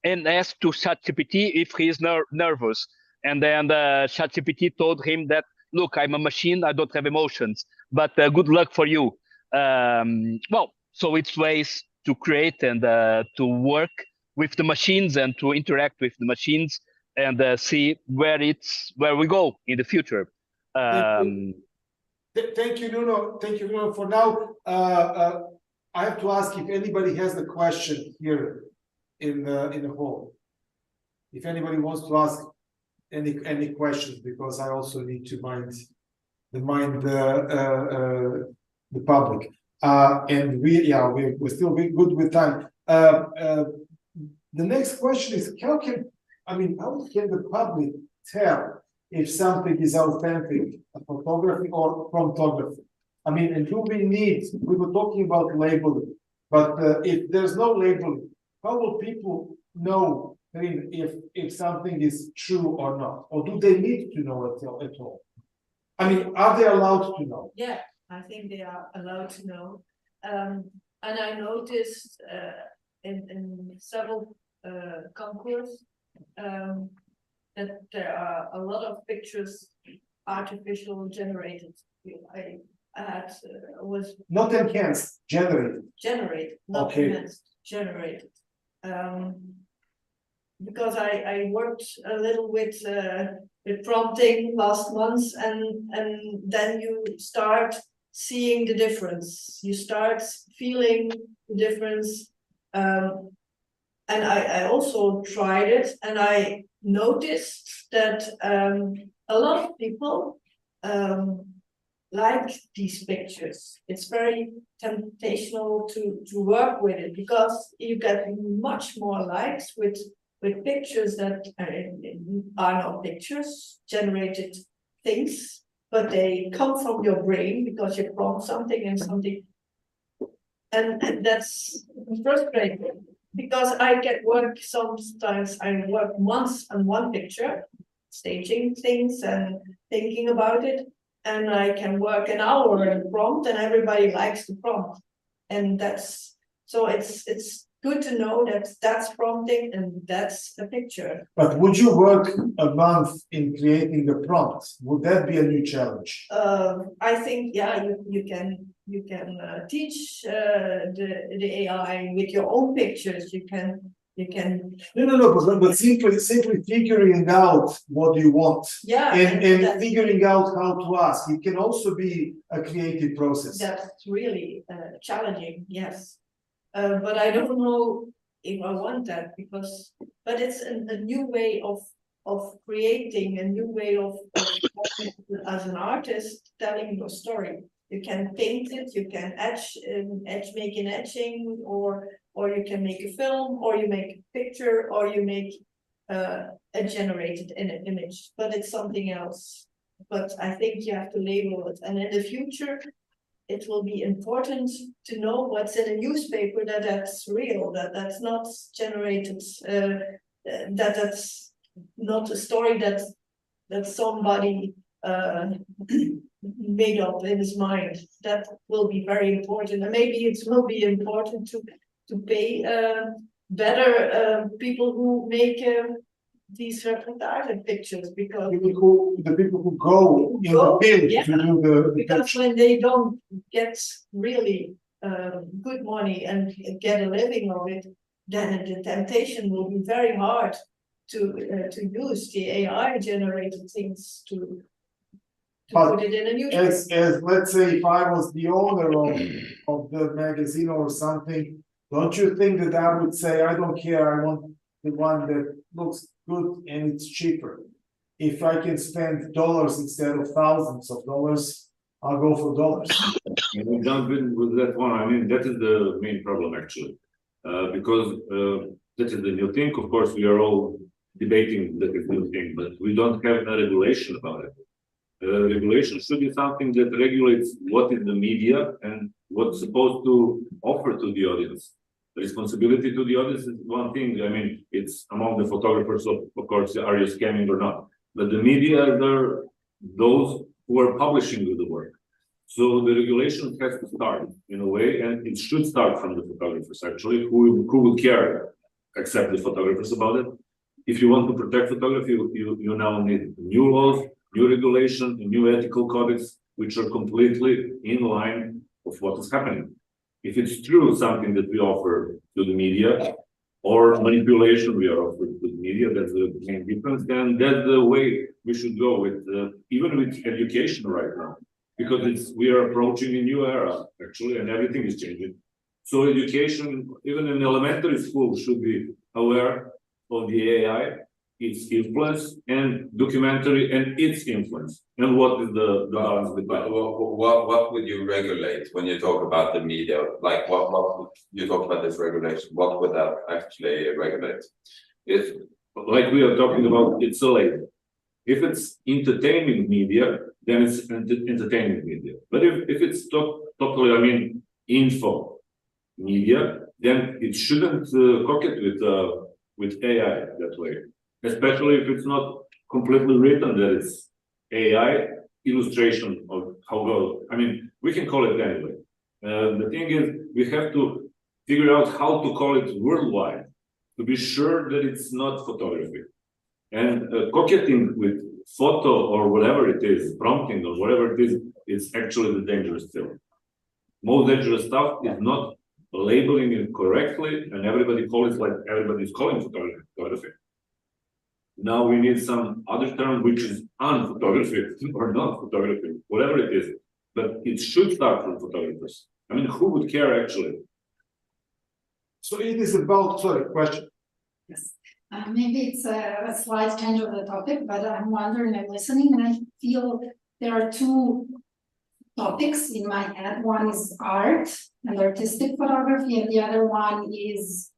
and ask to ChatGPT if he is nervous. And then ChatGPT told him that, look, I'm a machine, I don't have emotions, but good luck for you. So it's ways to create and to work with the machines and to interact with the machines and see where we go in the future. Thank you, Nuno. Thank you, Nuno. For now, I have to ask if anybody has a question here in the hall. If anybody wants to ask any questions, because I also need to mind the public. And we're still good with time. The next question is, how can the public tell if something is authentic, photography or chromatography? And do we were talking about labeling, but if there's no labeling, how will people know if something is true or not? Or do they need to know at all? Are they allowed to know? Yeah, I think they are allowed to know. And I noticed in several concourses that there are a lot of pictures artificial generated. I had was not enhanced, generated. Generated, not okay. enhanced, generated. because I worked a little with prompting last month, and then you start seeing the difference. You start feeling the difference. And I also tried it, and I noticed that a lot of people like these pictures. It's very temptational to work with it, because you get much more likes with pictures that are not pictures, generated things, but they come from your brain because you prompt something and something. And that's frustrating, because I get work, sometimes I work months on one picture, staging things and thinking about it, and I can work an hour in prompt, and everybody likes the prompt. And that's, so it's good to know that that's prompting and that's a picture. But would you work a month in creating the prompt? Would that be a new challenge? I think, yeah, you can teach the AI with your own pictures. You can. No, but simply figuring out what you want. Yeah, and figuring out how to ask. It can also be a creative process. That's really challenging, yes. But I don't know if I want that, but it's a new way of creating, a new way of as an artist telling your story. You can paint it, you can make an etching, or you can make a film, or you make a picture, or you make a generated image, but it's something else. But I think you have to label it, and in the future, it will be important to know what's in a newspaper, that's real, that's not generated, that's not a story that somebody made up in his mind. That will be very important, and maybe it will be important to pay better people who make these reportage pictures, because the people who go in the field to do because when they don't get really good money and get a living of it, then the temptation will be very hard to use the AI generated things to put it in a newspaper. As let's say, if I was the owner of the magazine or something, don't you think that I would say, I don't care, I want the one that looks good and it's cheaper? If I can spend dollars instead of thousands of dollars, I'll go for dollars. We jump in with that one. I mean, that is the main problem actually, because that is the new thing. Of course, we are all debating that is the new thing, but we don't have a regulation about it. Regulation should be something that regulates what is the media and what's supposed to offer to the audience. The responsibility to the audience is one thing. I mean, it's among the photographers, of course, are you scamming or not? But the media are those who are publishing the work. So the regulation has to start in a way, and it should start from the photographers actually, who will care, except the photographers about it. If you want to protect photography, you now need new laws, new regulation, a new ethical codex, which are completely in line of what is happening. If it's true something that we offer to the media, or manipulation we are offering to the media, that's the main difference, then that's the way we should go with, even with education right now, because we are approaching a new era, actually, and everything is changing. So education, even in elementary school, should be aware of the AI, its influence, and documentary and its influence, and what is the balance between. What would you regulate when you talk about the media? Like what you talk about this regulation? What would that actually regulate? If, like we are talking about, it's a label. If it's entertainment media, then it's entertainment media. But if it's totally, I mean, info media, then it shouldn't coquet with AI that way. Especially if it's not completely written that it's AI illustration of how go. I mean, we can call it anyway. The thing is, we have to figure out how to call it worldwide to be sure that it's not photography. And coquetting with photo or whatever it is, prompting or whatever it is actually the dangerous thing. Most dangerous stuff is not labeling it correctly, and everybody calls it like everybody's calling photography. Now we need some other term which is unphotography or not photography, whatever it is. But it should start from photographers. I mean, who would care actually? So it is about, sorry, question. Yes. Maybe it's a slight change of the topic, but I'm wondering, I'm listening, and I feel there are two topics in my head. One is art and artistic photography, and the other one is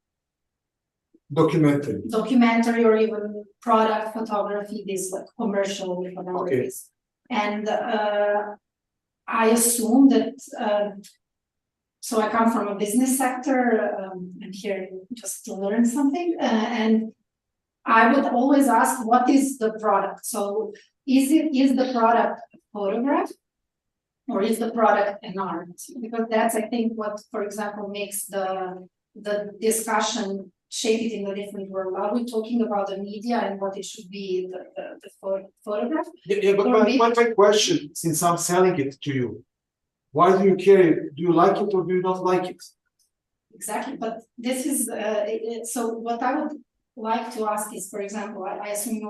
documentary or even product photography, this like commercial photographies. Okay. And I assume that, so I come from a business sector, I'm here just to learn something, and I would always ask, what is the product? So is the product a photograph, or is the product an art? Because that's, I think, what, for example, makes the discussion shape it in a different world. Are we talking about the media and what it should be, the photograph? Yeah, but my question, since I'm selling it to you, why do you care? Do you like it or do you not like it? Exactly, but this is, so what I would like to ask is, for example, I assume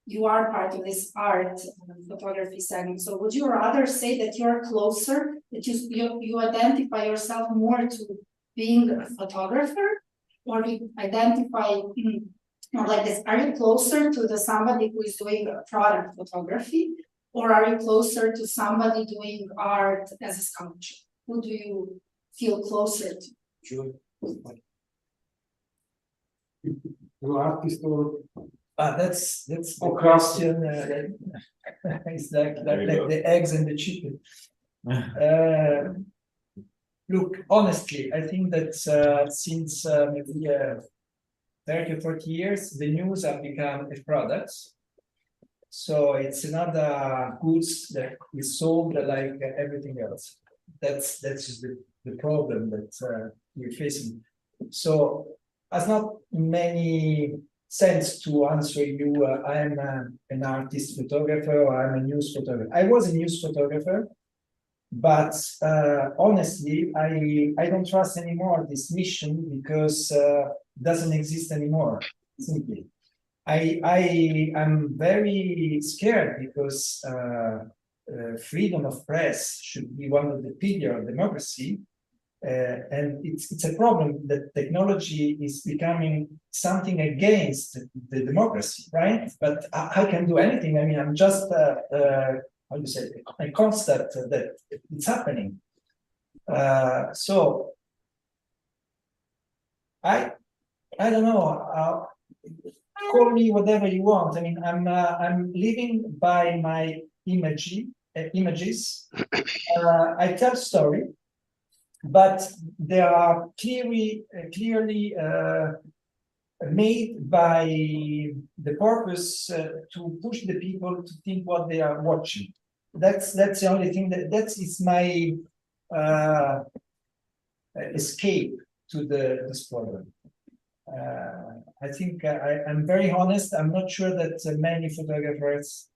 you are part of this art photography segment. So would you rather say that you're closer, that you identify yourself more to being a photographer, or you identify more like this? Are you closer to somebody who is doing product photography, or are you closer to somebody doing art as a sculpture? Who do you feel closer to? Sure. You artist or that's the question. It's like the eggs and the chicken. Look, honestly, I think that since maybe 30 or 40 years, the news have become a product. So it's another goods that is sold like everything else. That's just the problem that we're facing. So has not many sense to answer you. I'm an artist photographer, or I'm a news photographer. I was a news photographer, but honestly, I don't trust anymore this mission because it doesn't exist anymore. Simply, I'm very scared because freedom of press should be one of the pillars of democracy. And it's a problem that technology is becoming something against the democracy, right? But I can do anything. I mean, I'm just how do you say, a constant that it's happening. So I don't know. Call me whatever you want. I mean, I'm living by my images. I tell story. But they are clearly made by the purpose to push the people to think what they are watching. That's the only thing that is my escape to this problem. I think I'm very honest. I'm not sure that many photographers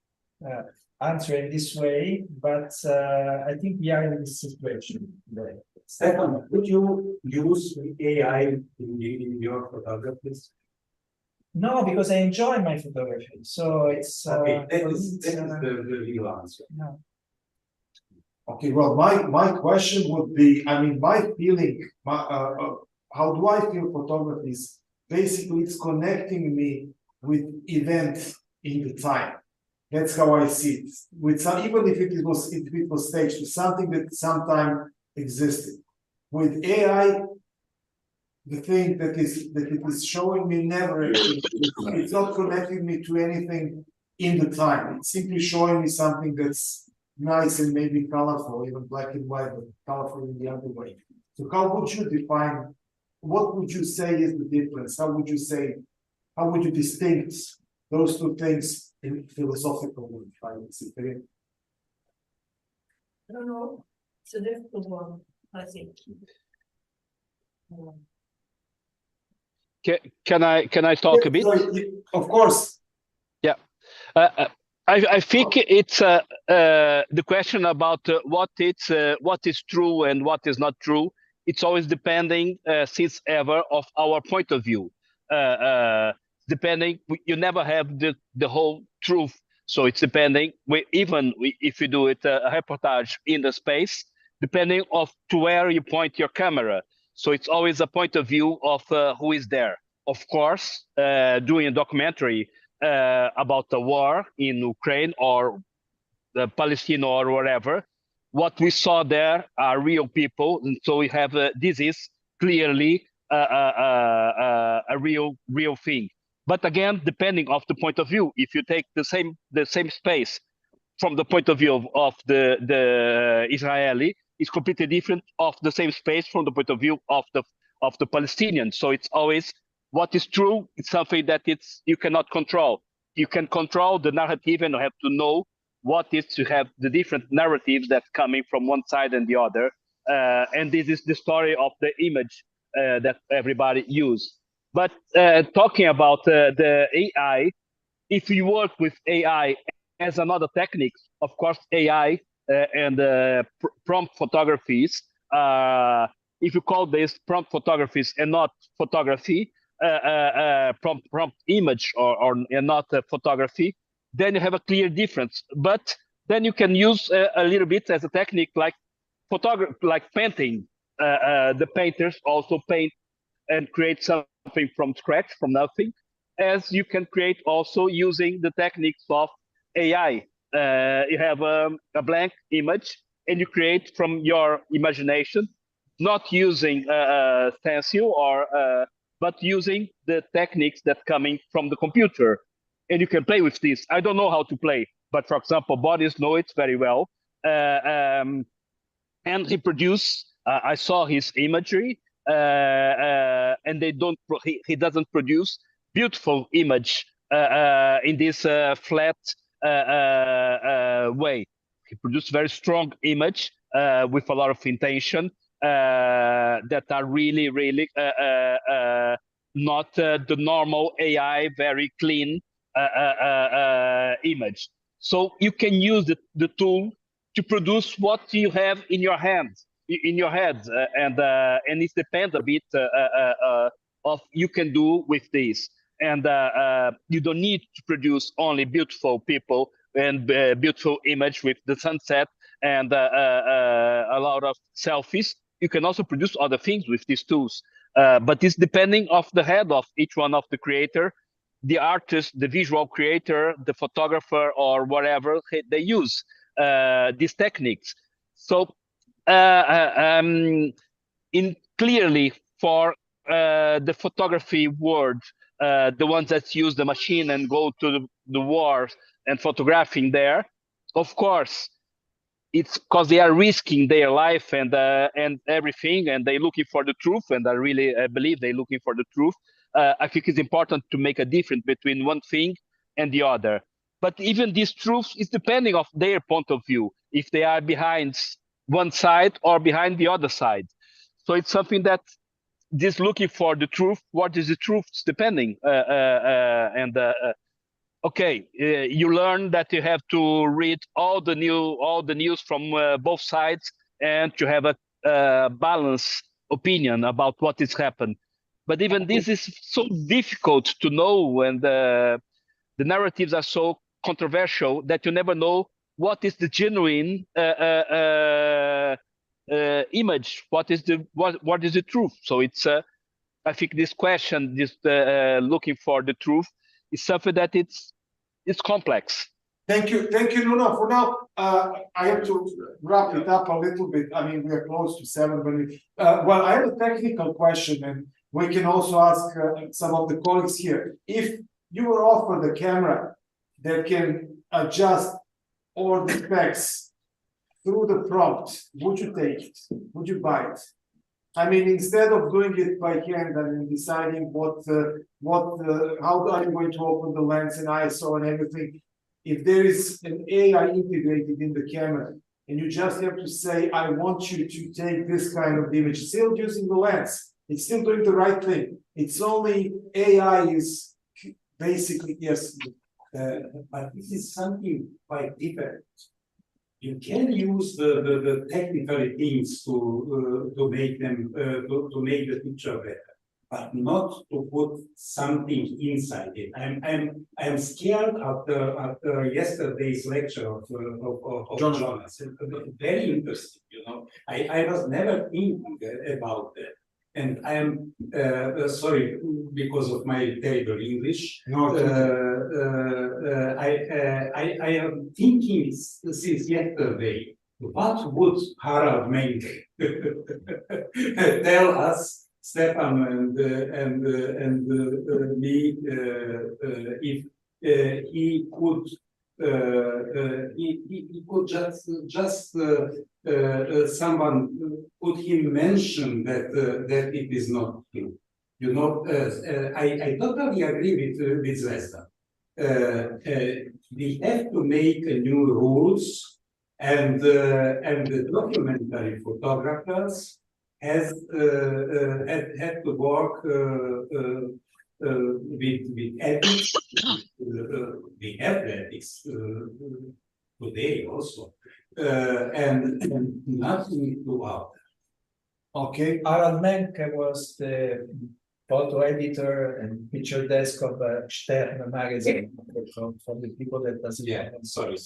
answer in this way, but I think we are in this situation today. Second, would you use AI in your photographies? No, because I enjoy my photography. So it's okay. That is the real answer. No. Okay. Well, my question would be, I mean, my feeling, how do I feel photography is basically it's connecting me with events in the time. That's how I see it. With some, even if it was staged, to something that sometime existed. With AI, the thing that it is showing me never existed. It's not connecting me to anything in the time. It's simply showing me something that's nice and maybe colorful, even black and white, but colorful in the other way. So how would you define, what would you say is the difference? How would you distinct those two things in philosophical way? I don't know. It's a difficult one, I think. Can I talk a bit? Sorry, of course. Yeah. I think it's the question about what is true and what is not true it's always depending since ever of our point of view. Depending, you never have the whole truth. So it's depending, if you do it a reportage in the space, depending of to where you point your camera. So it's always a point of view of who is there. Of course, doing a documentary about the war in Ukraine or Palestine or whatever, what we saw there are real people, and so we have this is clearly a real thing. But again, depending of the point of view, if you take the same space from the point of view of the Israeli, it's completely different of the same space from the point of view of the Palestinian. So it's always what is true. It's something that you cannot control. You can control the narrative, and you have to know what is to have the different narratives that's coming from one side and the other. And this is the story of the image that everybody use. But talking about the AI, if you work with AI as another technique, of course, AI and prompt photographies, if you call this prompt photographies and not photography, prompt image and not photography, then you have a clear difference. But then you can use a little bit as a technique like painting. The painters also paint and create something from scratch, from nothing, as you can create also using the techniques of AI. You have a blank image and you create from your imagination, not using stencil but using the techniques that coming from the computer. And you can play with this. I don't know how to play, but for example, Boris knows it very well. And he produce, I saw his imagery, and he doesn't produce beautiful image in this flat way. He produced very strong image with a lot of intention that are really, really not the normal AI, very clean image. So you can use the tool to produce what you have in your hands, in your head, and it depends a bit of you can do with this. And you don't need to produce only beautiful people and beautiful image with the sunset and a lot of selfies. You can also produce other things with these tools, but it's depending of the head of each one of the creator, the artist, the visual creator, the photographer, or whatever they use these techniques. So clearly for the photography world, the ones that use the machine and go to the wars and photographing there, of course, it's because they are risking their life and everything, and they're looking for the truth, and I really believe they're looking for the truth. I think it's important to make a difference between one thing and the other. But even this truth is depending of their point of view, if they are behind one side or behind the other side. So it's something that just looking for the truth. What is the truth? It's depending. Okay, you learn that you have to read all the news from both sides and to have a balanced opinion about what has happened. But even this is so difficult to know, and the narratives are so controversial that you never know what is the genuine image, what is the truth. So it's I think this question, this looking for the truth, is something that it's complex. Thank you, Nuno. For now, I have to wrap it up a little bit. I mean, we are close to 7 minutes. Well, I have a technical question, and we can also ask some of the colleagues here. If you were offered a camera that can adjust all the specs through the prompt, would you take it? Would you buy it? I mean, instead of doing it by hand and deciding how are you going to open the lens and ISO and everything, if there is an AI integrated in the camera, and you just have to say, I want you to take this kind of image, still using the lens, it's still doing the right thing. It's only AI is basically, yes. But this is something quite different. you can use the technical things to make them to make the picture better, but not to put something inside it. I'm scared after yesterday's lecture of Jonas. Very interesting, you know. I was never thinking about that. And I am sorry because of my terrible English. No, I am thinking since yesterday. What would Harald Menck tell us, Stefan and me, if he could he could just someone could him mention that that it is not true. You know, I totally agree with Zvezda. We have to make new rules, and the documentary photographers had to work with ethics. We have ethics today also, and nothing to out. Okay. Harald Menck was the photo editor and picture desk of Stern magazine for the people that doesn't. Yeah, sorry.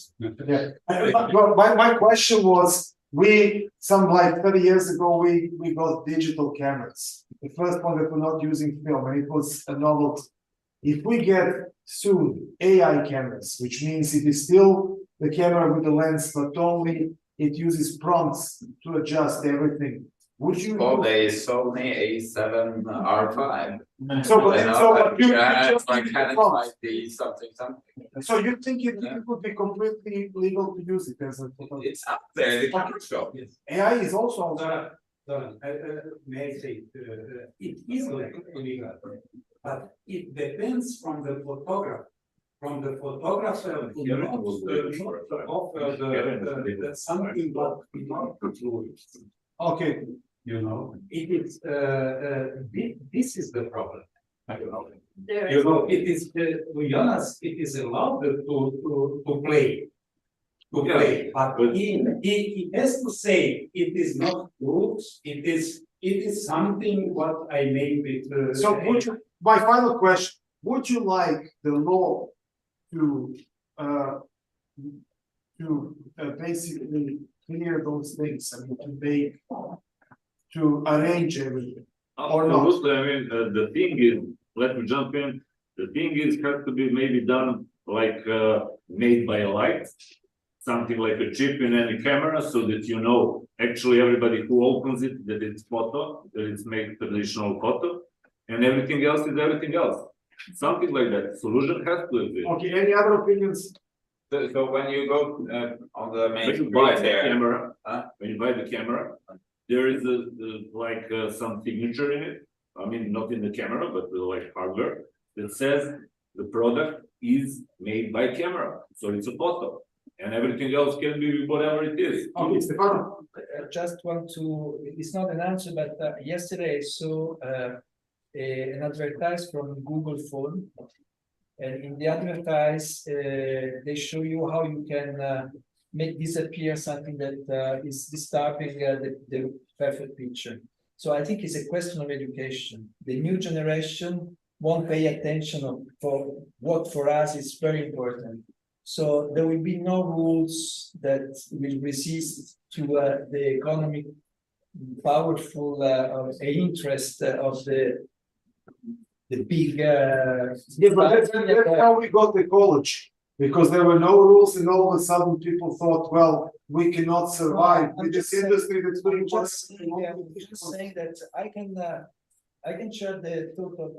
Yeah. My question was, some like 30 years ago, we got digital cameras. The first one that we're not using film, and it was a novelty. If we get soon AI cameras, which means it is still the camera with the lens, but only it uses prompts to adjust everything. Would you? Oh, the Sony A7 R5. So you think it would be completely legal to use it as a photographer? It's up there. The shop. Yes. AI is also. May I say, it is legal, but it depends from the photographer. From the photographer who not offer something but not true. Okay. You know, it is this is the problem. There You know, it is Jonas. It is allowed to play, but he has to say it is not good. It is something what I made with. So my final question: would you like the law to basically clear those things and to arrange everything? Or not? Absolutely. I mean, the thing is, let me jump in. The thing is, has to be maybe done like made by a light, something like a chip in any camera, so that you know actually everybody who opens it that it's photo, that it's made traditional photo, and everything else is everything else. Something like that. Solution has to exist. Okay. Any other opinions? So when you go on the main When you buy street the there, camera, when you buy the camera, there is some signature in it. I mean, not in the camera, but like hardware that says the product is made by camera, so it's a photo, and everything else can be whatever it is. Okay, Stefano. Just want to, it's not an answer, but yesterday I saw an advertise from Google phone, and in the advertise they show you how you can make disappear something that is disturbing the perfect picture. So I think it's a question of education. The new generation won't pay attention for what for us is very important. So there will be no rules that will resist to the economic powerful interest of the big. Yeah, but that's how we got ecology, because there were no rules, and all of a sudden people thought, well, we cannot survive with this industry that's doing just saying that I can share the thought of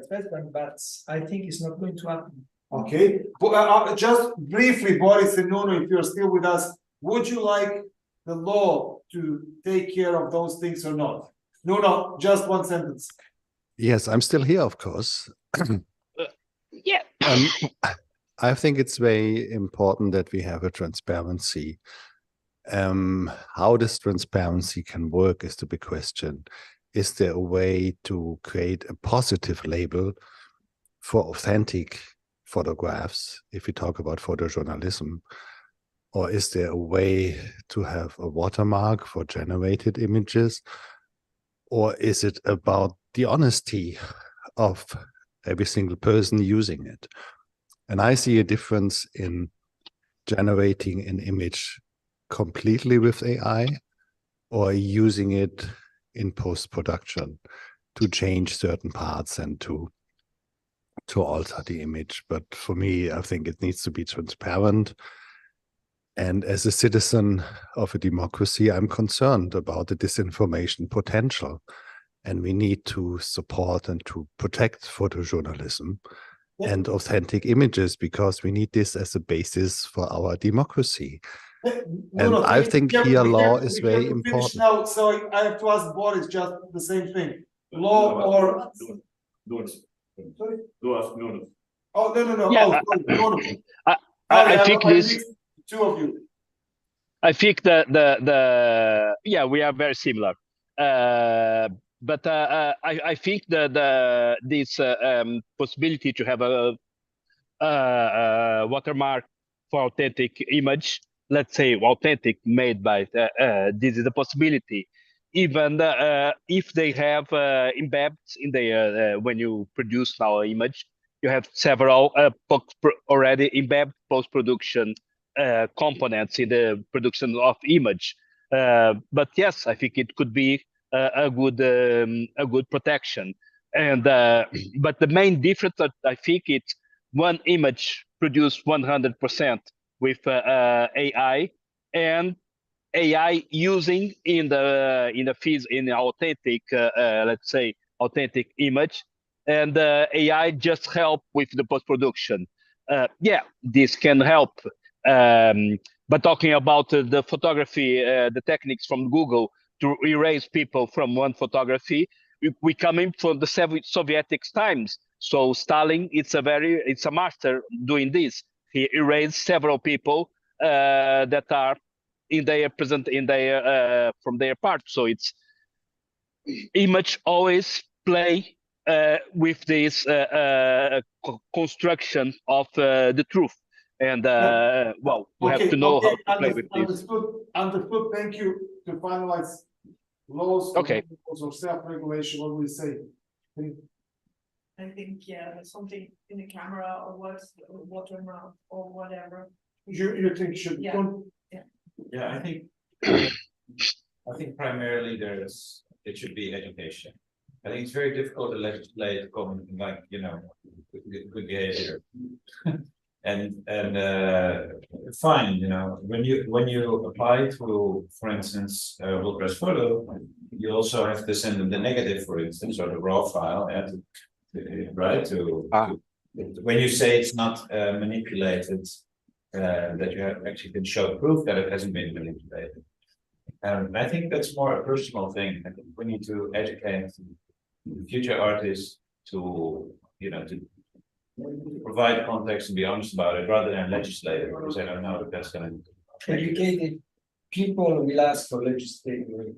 President, but I think it's not going to happen. Okay, just briefly, Boris and Nuno, if you're still with us, would you like the law to take care of those things or not? No, just one sentence. Yes, I'm still here, of course. Yeah. I think it's very important that we have a transparency. How this transparency can work is the big question. Is there a way to create a positive label for authentic photographs, if we talk about photojournalism, Or is there a way to have a watermark for generated images? Or is it about the honesty of every single person using it? And I see a difference in generating an image completely with AI or using it in post-production to change certain parts and to alter the image. But for me, I think it needs to be transparent. And as a citizen of a democracy, I'm concerned about the disinformation potential. And we need to support and to protect photojournalism and authentic images, because we need this as a basis for our democracy. And I think here law is very important. Now, so I have to ask Boris just the same thing. Law or... Sorry? Oh, no. Yeah, No. I think this... Two of you. I think yeah, we are very similar. But I think this possibility to have a watermark for authentic image, let's say authentic made by, this is a possibility. Even if they have embedded in their, when you produce now an image, you have several already embedded post-production components in the production of image. But yes, I think it could be a good protection. And but the main difference that I think it's one image produced 100% with AI, and AI using in the authentic, let's say authentic image, and AI just help with the post-production. Yeah, this can help. But talking about the photography, the techniques from Google to erase people from one photography, we coming from the Soviet times. So Stalin, it's a master doing this. He erased several people that are from their part. So it's image always play with this construction of the truth. And well, we have to know how to play with this. Understood. Thank you. To finalize laws of self-regulation, what do we say? I think something in the camera or watermark or whatever. You think should? Yeah, I think primarily it should be education. I think it's very difficult to legislate like good behavior. And fine, when you apply to, for instance, WordPress photo, you also have to send them the negative, for instance, or the raw file, when you say it's not manipulated, that you have actually can show proof that it hasn't been manipulated. And I think that's more a personal thing. I think we need to educate future artists to provide context and be honest about it, rather than legislate it, because I don't know if that's going to. Educated people will ask for legislation.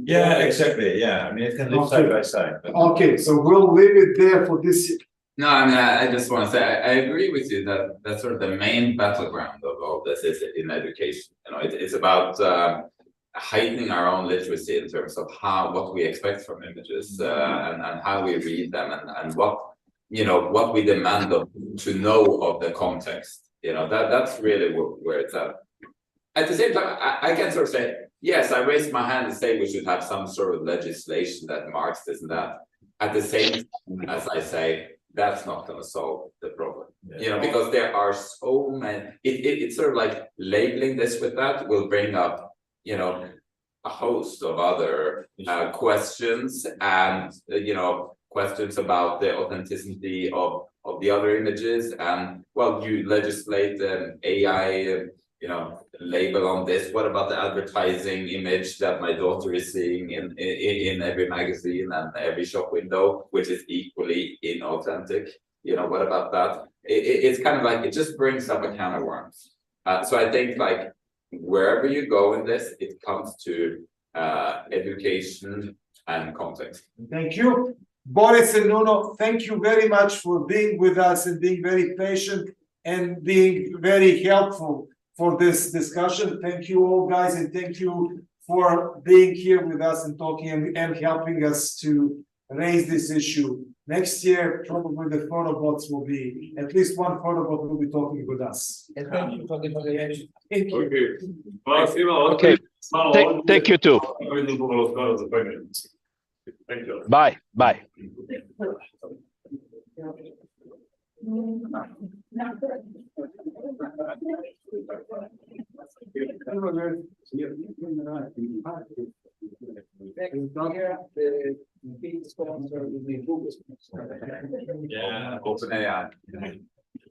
Yeah, exactly. Yeah, I mean, it can live side by side. But... Okay, so we'll leave it there for this. No, I mean, I just want to say I agree with you that that's sort of the main battleground of all this is in education. It's about heightening our own literacy in terms of what we expect from images and how we read them and what we demand to know of the context. That's really where it's at. At the same time, I can sort of say, yes, I raised my hand and say we should have some sort of legislation that marks this and that. At the same time, as I say, that's not going to solve the problem. Because there are so many. It's sort of like labeling this with that will bring up, a host of other questions and questions about the authenticity of the other images. And well, you legislate an AI label on this. What about the advertising image that my daughter is seeing in every magazine and every shop window, which is equally inauthentic? What about that? It's kind of like it just brings up a can of worms. So I think like wherever you go in this, it comes to education and context. Thank you. Boris and Nuno, thank you very much for being with us and being very patient and being very helpful for this discussion. Thank you all, guys, and thank you for being here with us and talking and helping us to raise this issue. Next year, probably the photobots will be, at least one photobot will be talking with us. And thank you for the moderation. Thank you. Okay. Thank you too. Thank you. Bye. Bye. Yeah, OpenAI.